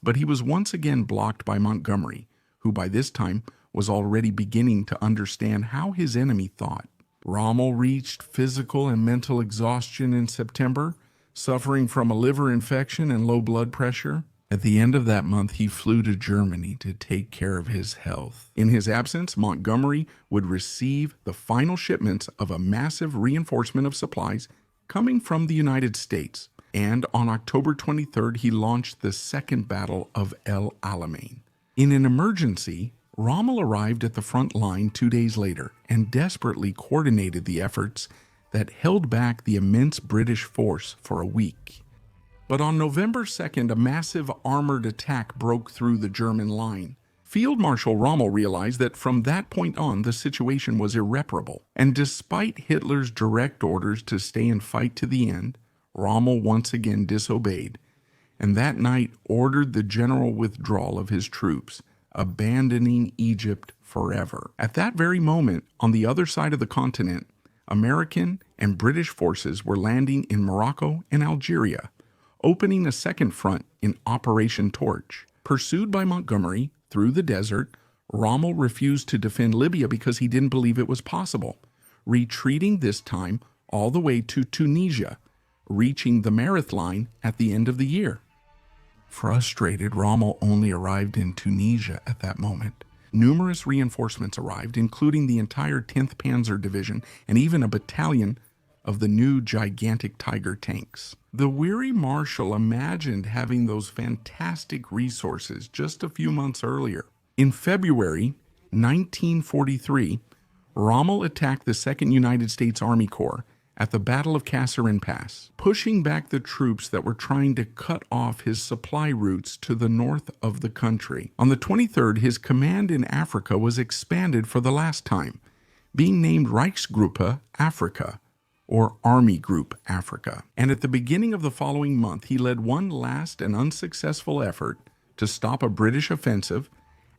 but he was once again blocked by Montgomery, who by this time was already beginning to understand how his enemy thought. Rommel reached physical and mental exhaustion in September, suffering from a liver infection and low blood pressure. At the end of that month, he flew to Germany to take care of his health. In his absence, Montgomery would receive the final shipments of a massive reinforcement of supplies coming from the United States, and on October 23rd, he launched the Second Battle of El Alamein. In an emergency, Rommel arrived at the front line 2 days later and desperately coordinated the efforts that held back the immense British force for a week. But on November 2nd, a massive armored attack broke through the German line. Field Marshal Rommel realized that from that point on, the situation was irreparable. And despite Hitler's direct orders to stay and fight to the end, Rommel once again disobeyed, and that night ordered the general withdrawal of his troops, abandoning Egypt forever. At that very moment, on the other side of the continent, American and British forces were landing in Morocco and Algeria, opening a second front in Operation Torch. Pursued by Montgomery through the desert, Rommel refused to defend Libya because he didn't believe it was possible, retreating this time all the way to Tunisia, reaching the Mareth line at the end of the year. Frustrated, Rommel only arrived in Tunisia at that moment. Numerous reinforcements arrived, including the entire 10th Panzer Division and even a battalion of the new gigantic Tiger tanks. The weary marshal imagined having those fantastic resources just a few months earlier. In February 1943, Rommel attacked the 2nd United States Army Corps at the Battle of Kasserine Pass, pushing back the troops that were trying to cut off his supply routes to the north of the country. On the 23rd, his command in Africa was expanded for the last time, being named Reichsgruppe Afrika, or Army Group Africa. And at the beginning of the following month, he led one last and unsuccessful effort to stop a British offensive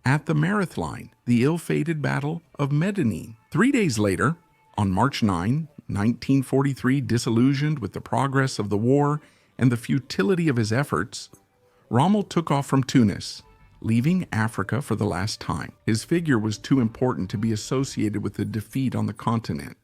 at the Mareth line, the ill-fated Battle of Medellin. 3 days later, on March 9, 1943, disillusioned with the progress of the war and the futility of his efforts, Rommel took off from Tunis, leaving Africa for the last time. His figure was too important to be associated with the defeat on the continent,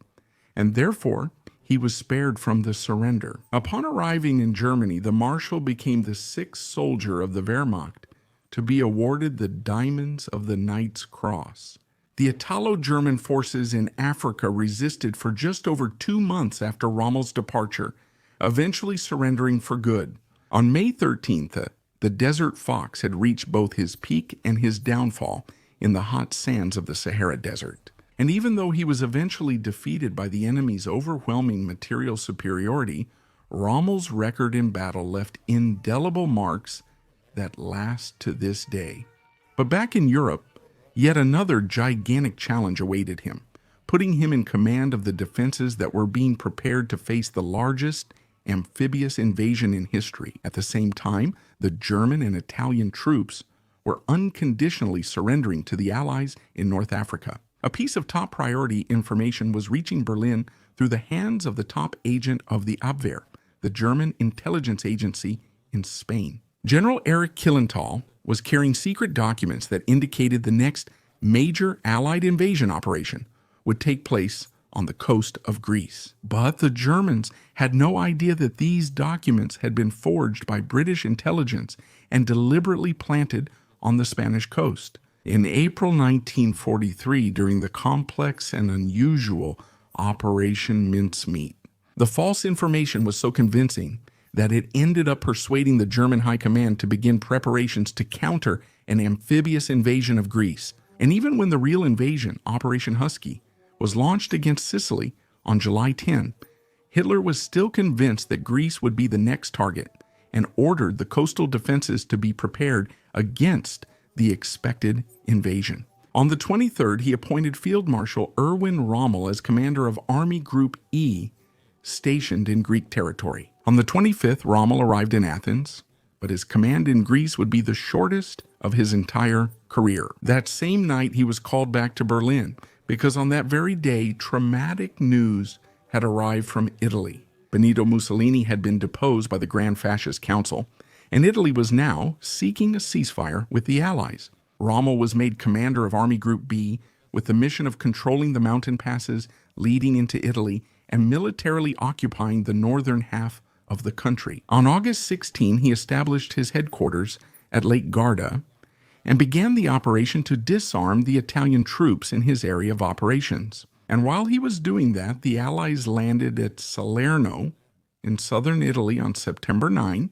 and therefore he was spared from the surrender. Upon arriving in Germany, the Marshal became the 6th soldier of the Wehrmacht to be awarded the Diamonds of the Knight's Cross. The Italo-German forces in Africa resisted for just over 2 months after Rommel's departure, eventually surrendering for good. On May 13th, the Desert Fox had reached both his peak and his downfall in the hot sands of the Sahara Desert. And even though he was eventually defeated by the enemy's overwhelming material superiority, Rommel's record in battle left indelible marks that last to this day. But back in Europe, yet another gigantic challenge awaited him, putting him in command of the defenses that were being prepared to face the largest amphibious invasion in history. At the same time, the German and Italian troops were unconditionally surrendering to the Allies in North Africa. A piece of top priority information was reaching Berlin through the hands of the top agent of the Abwehr, the German intelligence agency in Spain. General Erich Killenthal was carrying secret documents that indicated the next major Allied invasion operation would take place on the coast of Greece. But the Germans had no idea that these documents had been forged by British intelligence and deliberately planted on the Spanish coast. In April 1943, during the complex and unusual Operation Mincemeat, the false information was so convincing that it ended up persuading the German High Command to begin preparations to counter an amphibious invasion of Greece. And even when the real invasion, Operation Husky, was launched against Sicily on July 10, Hitler was still convinced that Greece would be the next target and ordered the coastal defenses to be prepared against the expected invasion. On the 23rd, he appointed Field Marshal ERWIN Rommel as commander of Army Group E, stationed in Greek territory. On the 25th, Rommel arrived in Athens, but his command in Greece would be the shortest of his entire career. That same night, he was called back to Berlin, because on that very day, traumatic news had arrived from Italy. Benito Mussolini had been deposed by the Grand Fascist Council, and Italy was now seeking a ceasefire with the Allies. Rommel was made commander of Army Group B with the mission of controlling the mountain passes leading into Italy and militarily occupying the northern half of the country. On August 16, he established his headquarters at Lake Garda and began the operation to disarm the Italian troops in his area of operations. And while he was doing that, the Allies landed at Salerno in southern Italy on September 9,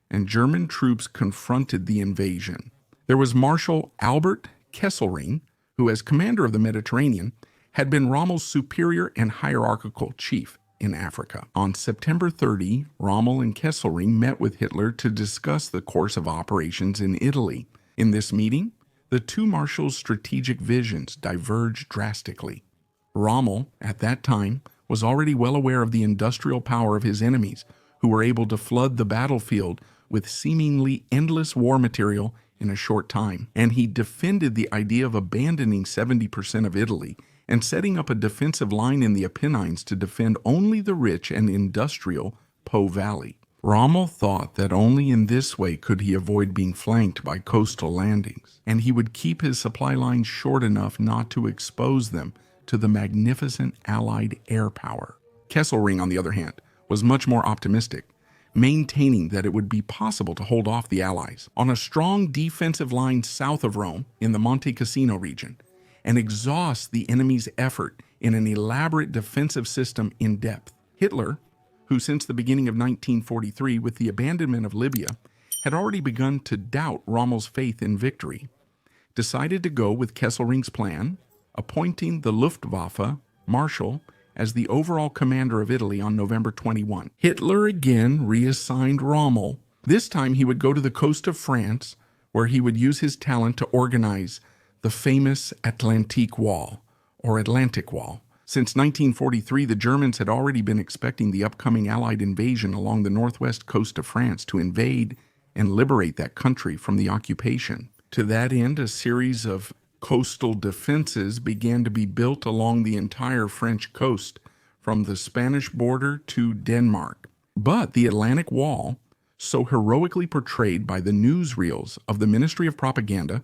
and German troops confronted the invasion. There was Marshal Albert Kesselring, who, as commander of the Mediterranean, had been Rommel's superior and hierarchical chief in Africa. On September 30, Rommel and Kesselring met with Hitler to discuss the course of operations in Italy. In this meeting, the two marshals' strategic visions diverged drastically. Rommel, at that time, was already well aware of the industrial power of his enemies, who were able to flood the battlefield with seemingly endless war material in a short time, and he defended the idea of abandoning 70% of Italy and setting up a defensive line in the Apennines to defend only the rich and industrial Po Valley. Rommel thought that only in this way could he avoid being flanked by coastal landings, and he would keep his supply lines short enough not to expose them to the magnificent Allied air power. Kesselring, on the other hand, was much more optimistic, maintaining that it would be possible to hold off the Allies on a strong defensive line south of Rome in the Monte Cassino region and exhaust the enemy's effort in an elaborate defensive system in depth. Hitler, who since the beginning of 1943, with the abandonment of Libya, had already begun to doubt Rommel's faith in victory, decided to go with Kesselring's plan, appointing the Luftwaffe Marshal as the overall commander of Italy on November 21. Hitler again reassigned Rommel. This time he would go to the coast of France, where he would use his talent to organize the famous Atlantic Wall, or Atlantic Wall. Since 1943, the Germans had already been expecting the upcoming Allied invasion along the northwest coast of France to invade and liberate that country from the occupation. To that end, a series of coastal defenses began to be built along the entire French coast, from the Spanish border to Denmark. But the Atlantic Wall, so heroically portrayed by the newsreels of the Ministry of Propaganda,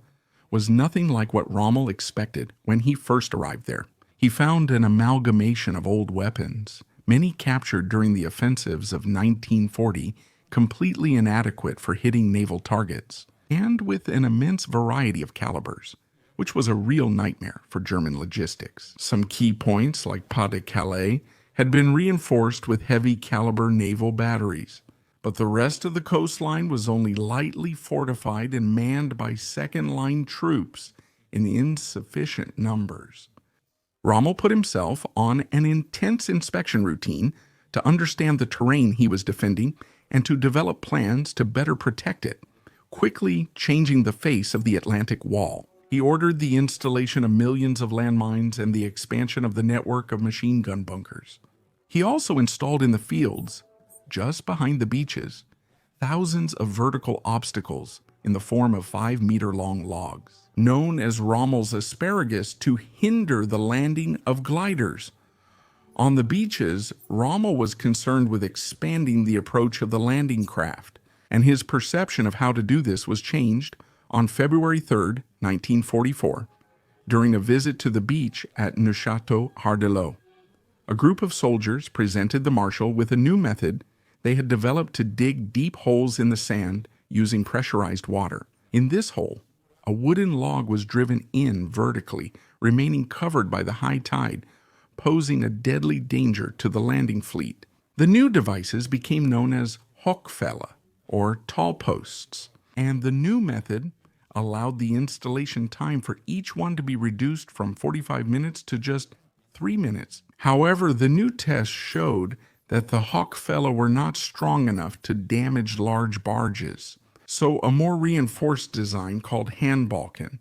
was nothing like what Rommel expected when he first arrived there. He found an amalgamation of old weapons, many captured during the offensives of 1940, completely inadequate for hitting naval targets, and with an immense variety of calibers, which was a real nightmare for German logistics. Some key points, like Pas-de-Calais, had been reinforced with heavy caliber naval batteries, but the rest of the coastline was only lightly fortified and manned by second-line troops in insufficient numbers. Rommel put himself on an intense inspection routine to understand the terrain he was defending and to develop plans to better protect it, quickly changing the face of the Atlantic Wall. He ordered the installation of millions of landmines and the expansion of the network of machine gun bunkers. He also installed in the fields, just behind the beaches, thousands of vertical obstacles in the form of 5-meter-long logs, known as Rommel's asparagus, to hinder the landing of gliders. On the beaches, Rommel was concerned with expanding the approach of the landing craft, and his perception of how to do this was changed on February 3, 1944, during a visit to the beach at Neuchâteau-Hardelot. A group of soldiers presented the marshal with a new method they had developed to dig deep holes in the sand using pressurized water. In this hole, a wooden log was driven in vertically, remaining covered by the high tide, posing a deadly danger to the landing fleet. The new devices became known as hoekfelle, or tall posts, and the new method allowed the installation time for each one to be reduced from 45 minutes to just 3 minutes. However, the new test showed that the hoekfelle were not strong enough to damage large barges. So a more reinforced design called handbalken,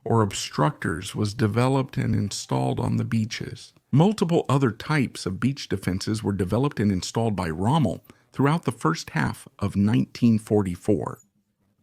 or obstructors, was developed and installed on the beaches. Multiple other types of beach defenses were developed and installed by Rommel throughout the first half of 1944.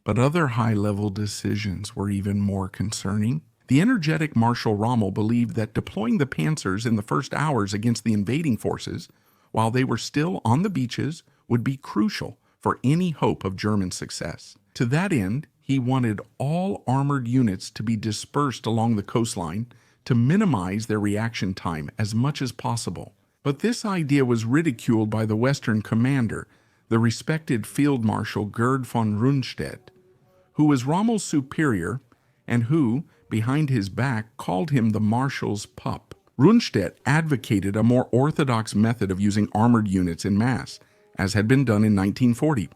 But other high-level decisions were even more concerning. The energetic Marshal Rommel believed that deploying the panzers in the first hours against the invading forces, while they were still on the beaches, would be crucial for any hope of German success. To that end, he wanted all armored units to be dispersed along the coastline to minimize their reaction time as much as possible. But this idea was ridiculed by the Western commander, the respected Field Marshal Gerd von Rundstedt, who was Rommel's superior and who, behind his back, called him the Marshal's pup. Rundstedt advocated a more orthodox method of using armored units in mass, as had been done in 1940.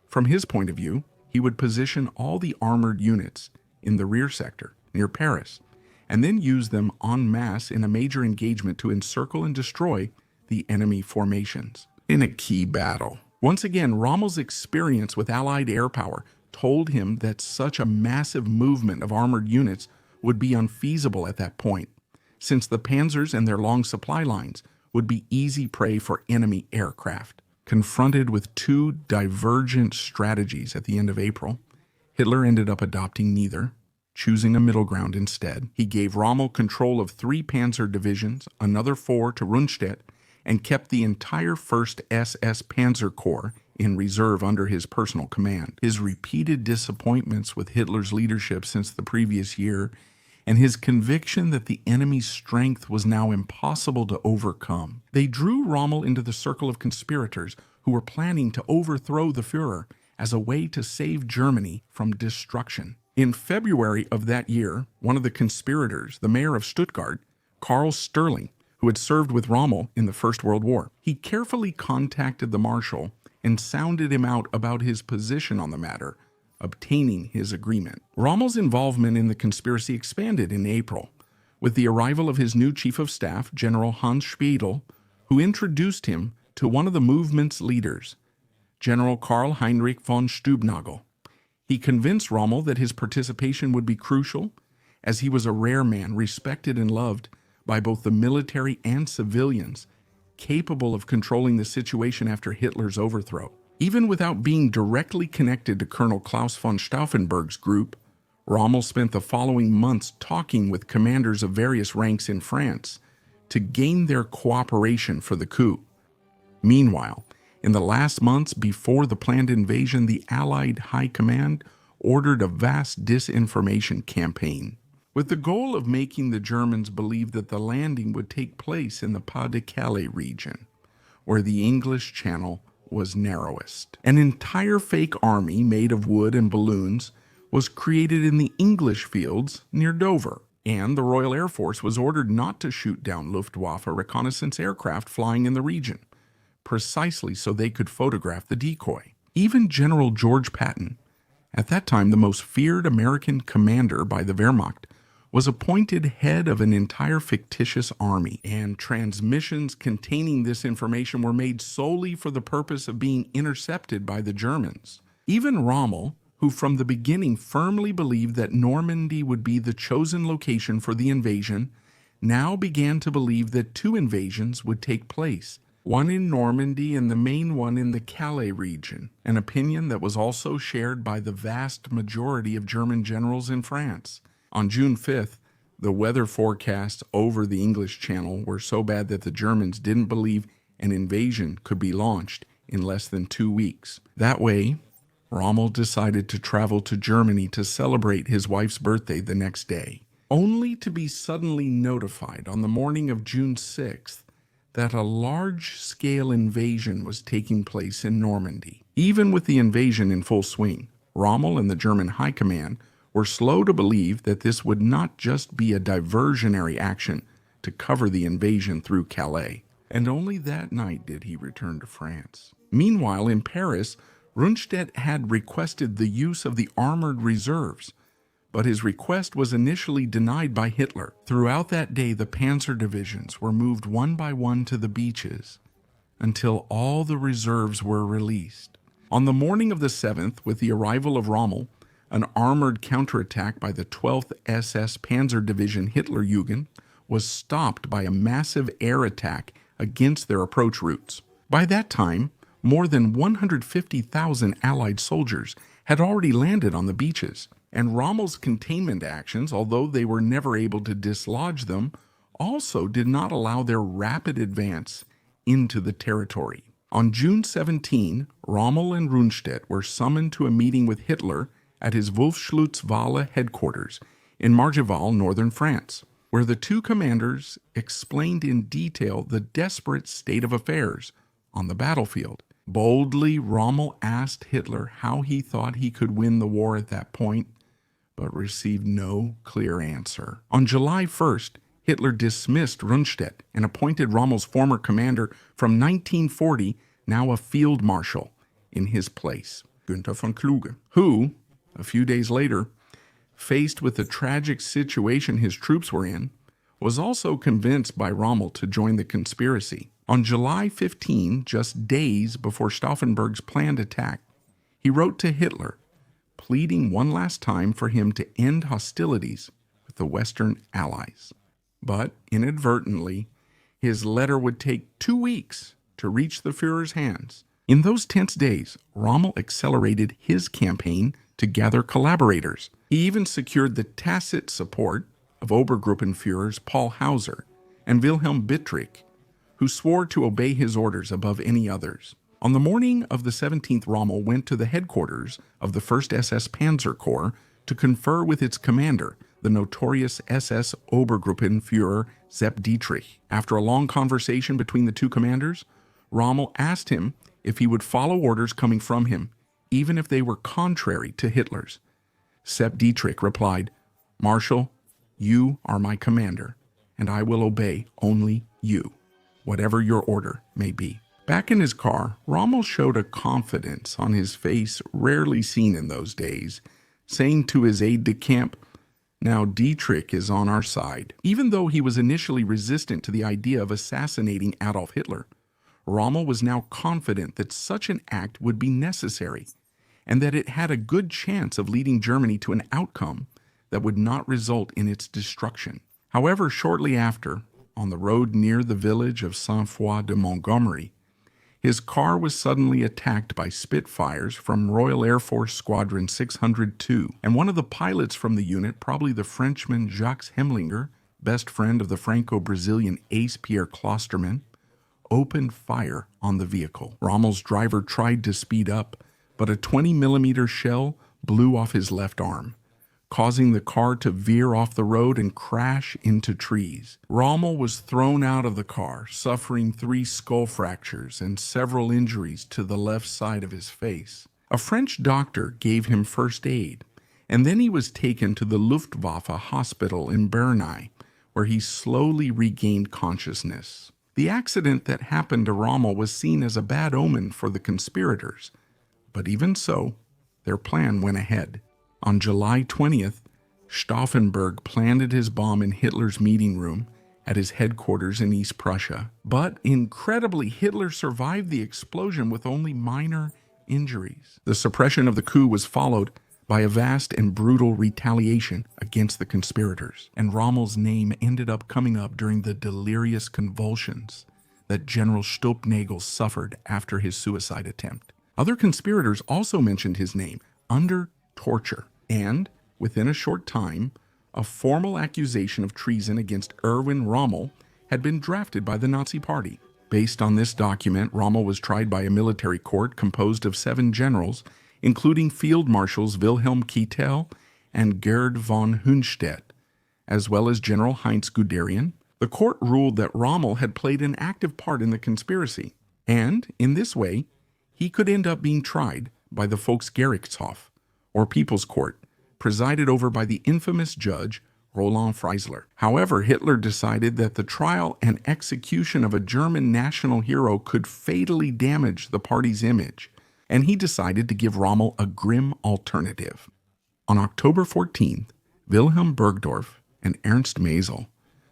From his point of view, he would position all the armored units in the rear sector, near Paris, and then use them en masse in a major engagement to encircle and destroy the enemy formations in a key battle. Once again, Rommel's experience with Allied air power told him that such a massive movement of armored units would be unfeasible at that point, since the panzers and their long supply lines would be easy prey for enemy aircraft. Confronted with two divergent strategies at the end of April, Hitler ended up adopting neither, choosing a middle ground instead. He gave Rommel control of 3 panzer divisions, another 4 to Rundstedt, and kept the entire 1st SS Panzer Corps in reserve under his personal command. His repeated disappointments with Hitler's leadership since the previous year and his conviction that the enemy's strength was now impossible to overcome. They drew Rommel into the circle of conspirators who were planning to overthrow the Führer as a way to save Germany from destruction. In February of that year, one of the conspirators, the mayor of Stuttgart, Karl Stirling, who had served with Rommel in the First World War, he carefully contacted the Marshal and sounded him out about his position on the matter, obtaining his agreement. Rommel's involvement in the conspiracy expanded in April, with the arrival of his new chief of staff, General Hans Speidel, who introduced him to one of the movement's leaders, General Karl Heinrich von Stubnagel. He convinced Rommel that his participation would be crucial, as he was a rare man respected and loved by both the military and civilians, capable of controlling the situation after Hitler's overthrow. Even without being directly connected to Colonel Klaus von Stauffenberg's group, Rommel spent the following months talking with commanders of various ranks in France to gain their cooperation for the coup. Meanwhile, in the last months before the planned invasion, the Allied High Command ordered a vast disinformation campaign, with the goal of making the Germans believe that the landing would take place in the Pas-de-Calais region, where the English Channel was narrowest. An entire fake army made of wood and balloons was created in the English fields near Dover, and the Royal Air Force was ordered not to shoot down Luftwaffe reconnaissance aircraft flying in the region, precisely so they could photograph the decoy. Even General George Patton, at that time the most feared American commander by the Wehrmacht, was appointed head of an entire fictitious army, and transmissions containing this information were made solely for the purpose of being intercepted by the Germans. Even Rommel, who from the beginning firmly believed that Normandy would be the chosen location for the invasion, now began to believe that 2 invasions would take place, one in Normandy and the main one in the Calais region, an opinion that was also shared by the vast majority of German generals in France. On June 5th, the weather forecasts over the English Channel were so bad that the Germans didn't believe an invasion could be launched in less than 2 weeks. That way, Rommel decided to travel to Germany to celebrate his wife's birthday the next day, only to be suddenly notified on the morning of June 6th that a large-scale invasion was taking place in Normandy. Even with the invasion in full swing, Rommel and the German High Command were slow to believe that this would not just be a diversionary action to cover the invasion through Calais. And only that night did he return to France. Meanwhile, in Paris, Rundstedt had requested the use of the armored reserves, but his request was initially denied by Hitler. Throughout that day, the panzer divisions were moved one by one to the beaches until all the reserves were released. On the morning of the 7th, with the arrival of Rommel, an armored counterattack by the 12th SS Panzer Division Hitlerjugend was stopped by a massive air attack against their approach routes. By that time, more than 150,000 Allied soldiers had already landed on the beaches, and Rommel's containment actions, although they were never able to dislodge them, also did not allow their rapid advance into the territory. On June 17, Rommel and Rundstedt were summoned to a meeting with Hitler at his Wolfschlutzwalde headquarters in Margeval, northern France, where the two commanders explained in detail the desperate state of affairs on the battlefield. Boldly, Rommel asked Hitler how he thought he could win the war at that point, but received no clear answer. On July 1st, Hitler dismissed Rundstedt and appointed Rommel's former commander from 1940, now a field marshal, in his place, Günther von Kluge, who, a few days later, faced with the tragic situation his troops were in, was also convinced by Rommel to join the conspiracy. On July 15, just days before Stauffenberg's planned attack, he wrote to Hitler, pleading one last time for him to end hostilities with the Western Allies. But, inadvertently, his letter would take 2 weeks to reach the Führer's hands. In those tense days, Rommel accelerated his campaign to gather collaborators. He even secured the tacit support of Obergruppenführers Paul Hauser and Wilhelm Bittrich, who swore to obey his orders above any others. On the morning of the 17th, Rommel went to the headquarters of the 1st SS Panzer Corps to confer with its commander, the notorious SS Obergruppenführer Sepp Dietrich. After a long conversation between the two commanders, Rommel asked him if he would follow orders coming from him, even if they were contrary to Hitler's. Sepp Dietrich replied, "Marshal, you are my commander, and I will obey only you, whatever your order may be." Back in his car, Rommel showed a confidence on his face rarely seen in those days, saying to his aide-de-camp, "Now Dietrich is on our side." Even though he was initially resistant to the idea of assassinating Adolf Hitler, Rommel was now confident that such an act would be necessary, and that it had a good chance of leading Germany to an outcome that would not result in its destruction. However, shortly after, on the road near the village of Saint-Foy de Montgomery, his car was suddenly attacked by Spitfires from Royal Air Force Squadron 602, and one of the pilots from the unit, probably the Frenchman Jacques Hemlinger, best friend of the Franco-Brazilian ace Pierre Klosterman, opened fire on the vehicle. Rommel's driver tried to speed up, but a 20mm shell blew off his left arm, causing the car to veer off the road and crash into trees. Rommel was thrown out of the car, suffering 3 skull fractures and several injuries to the left side of his face. A French doctor gave him first aid, and then he was taken to the Luftwaffe hospital in Bernay, where he slowly regained consciousness. The accident that happened to Rommel was seen as a bad omen for the conspirators, but even so, their plan went ahead. On July 20th, Stauffenberg planted his bomb in Hitler's meeting room at his headquarters in East Prussia. But incredibly, Hitler survived the explosion with only minor injuries. The suppression of the coup was followed by a vast and brutal retaliation against the conspirators, and Rommel's name ended up coming up during the delirious convulsions that General Stulpnagel suffered after his suicide attempt. Other conspirators also mentioned his name under torture, and within a short time, a formal accusation of treason against ERWIN Rommel had been drafted by the Nazi Party. Based on this document, Rommel was tried by a military court composed of 7 generals, including Field Marshals Wilhelm Keitel and Gerd von Hunstedt, as well as General Heinz Guderian, The court ruled that Rommel had played an active part in the conspiracy, and in this way, he could end up being tried by the Volksgerichtshof, or People's Court, presided over by the infamous judge Roland Freisler. However, Hitler decided that the trial and execution of a German national hero could fatally damage the party's image, and he decided to give Rommel a grim alternative. On October 14th, Wilhelm Burgdorf and Ernst Maisel,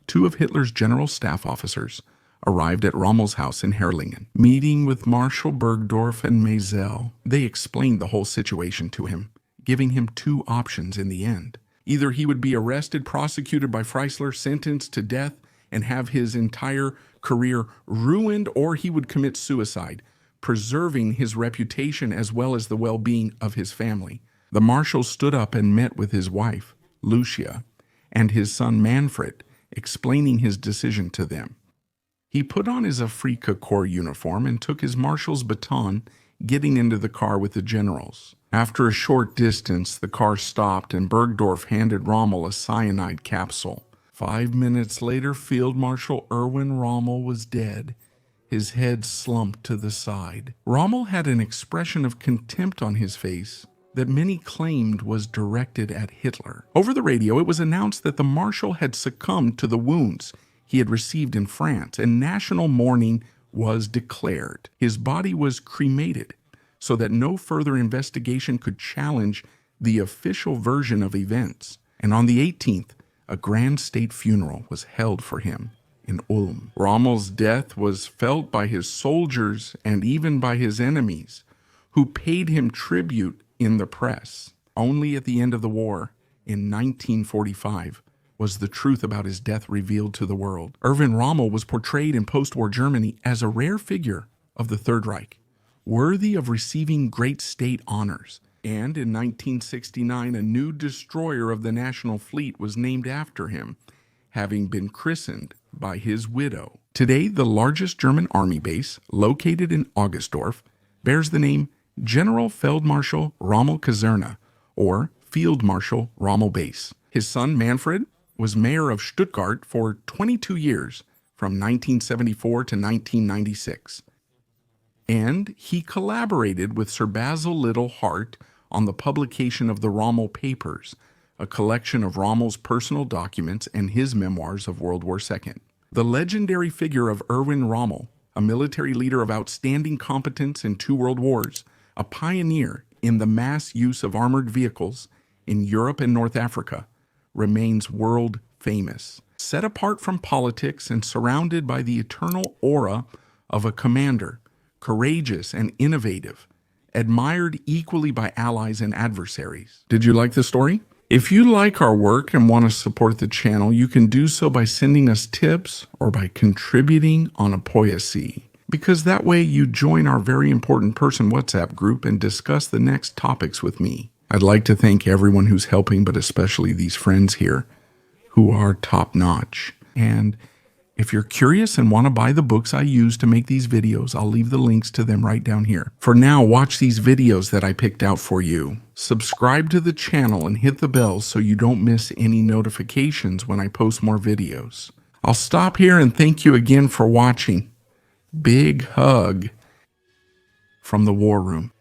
two of Hitler's general staff officers, arrived at Rommel's house in Herrlingen. Meeting with Marshal Burgdorf and Maisel, they explained the whole situation to him, giving him two options in the end. Either he would be arrested, prosecuted by Freisler, sentenced to death, and have his entire career ruined, or he would commit suicide, preserving his reputation as well as the well-being of his family. The marshal stood up and met with his wife, Lucia, and his son Manfred, explaining his decision to them. He put on his Afrika Korps uniform and took his marshal's baton, getting into the car with the generals. After a short distance, the car stopped and Burgdorf handed Rommel a cyanide capsule. 5 minutes later, Field Marshal ERWIN Rommel was dead, his head slumped to the side. Rommel had an expression of contempt on his face that many claimed was directed at Hitler. Over the radio, it was announced that the marshal had succumbed to the wounds he had received in France, and national mourning was declared. His body was cremated so that no further investigation could challenge the official version of events. And on the 18th, a grand state funeral was held for him in Ulm. Rommel's death was felt by his soldiers and even by his enemies, who paid him tribute in the press. Only at the end of the war, in 1945, was the truth about his death revealed to the world. ERWIN Rommel was portrayed in post-war Germany as a rare figure of the Third Reich, worthy of receiving great state honors. And in 1969, a new destroyer of the National Fleet was named after him, having been christened by his widow. Today, the largest German army base, located in Augustdorf, bears the name General Feldmarschall Rommel Kaserne, or Field Marshal Rommel Base. His son, Manfred, was mayor of Stuttgart for 22 years, from 1974 to 1996. And he collaborated with Sir Basil Liddell Hart on the publication of the Rommel Papers, a collection of Rommel's personal documents and his memoirs of World War II. The legendary figure of ERWIN Rommel, a military leader of outstanding competence in 2 world wars, a pioneer in the mass use of armored vehicles in Europe and North Africa, remains world famous. Set apart from politics and surrounded by the eternal aura of a commander, courageous and innovative, admired equally by allies and adversaries. Did you like the story? If you like our work and want to support the channel, you can do so by sending us tips or by contributing on Apoyacy, because that way you join our very important person WhatsApp group and discuss the next topics with me. I'd like to thank everyone who's helping, but especially these friends here who are top-notch. And if you're curious and want to buy the books I use to make these videos, I'll leave the links to them right down here. For now, watch these videos that I picked out for you. Subscribe to the channel and hit the bell so you don't miss any notifications when I post more videos. I'll stop here and thank you again for watching. Big hug from the War Room.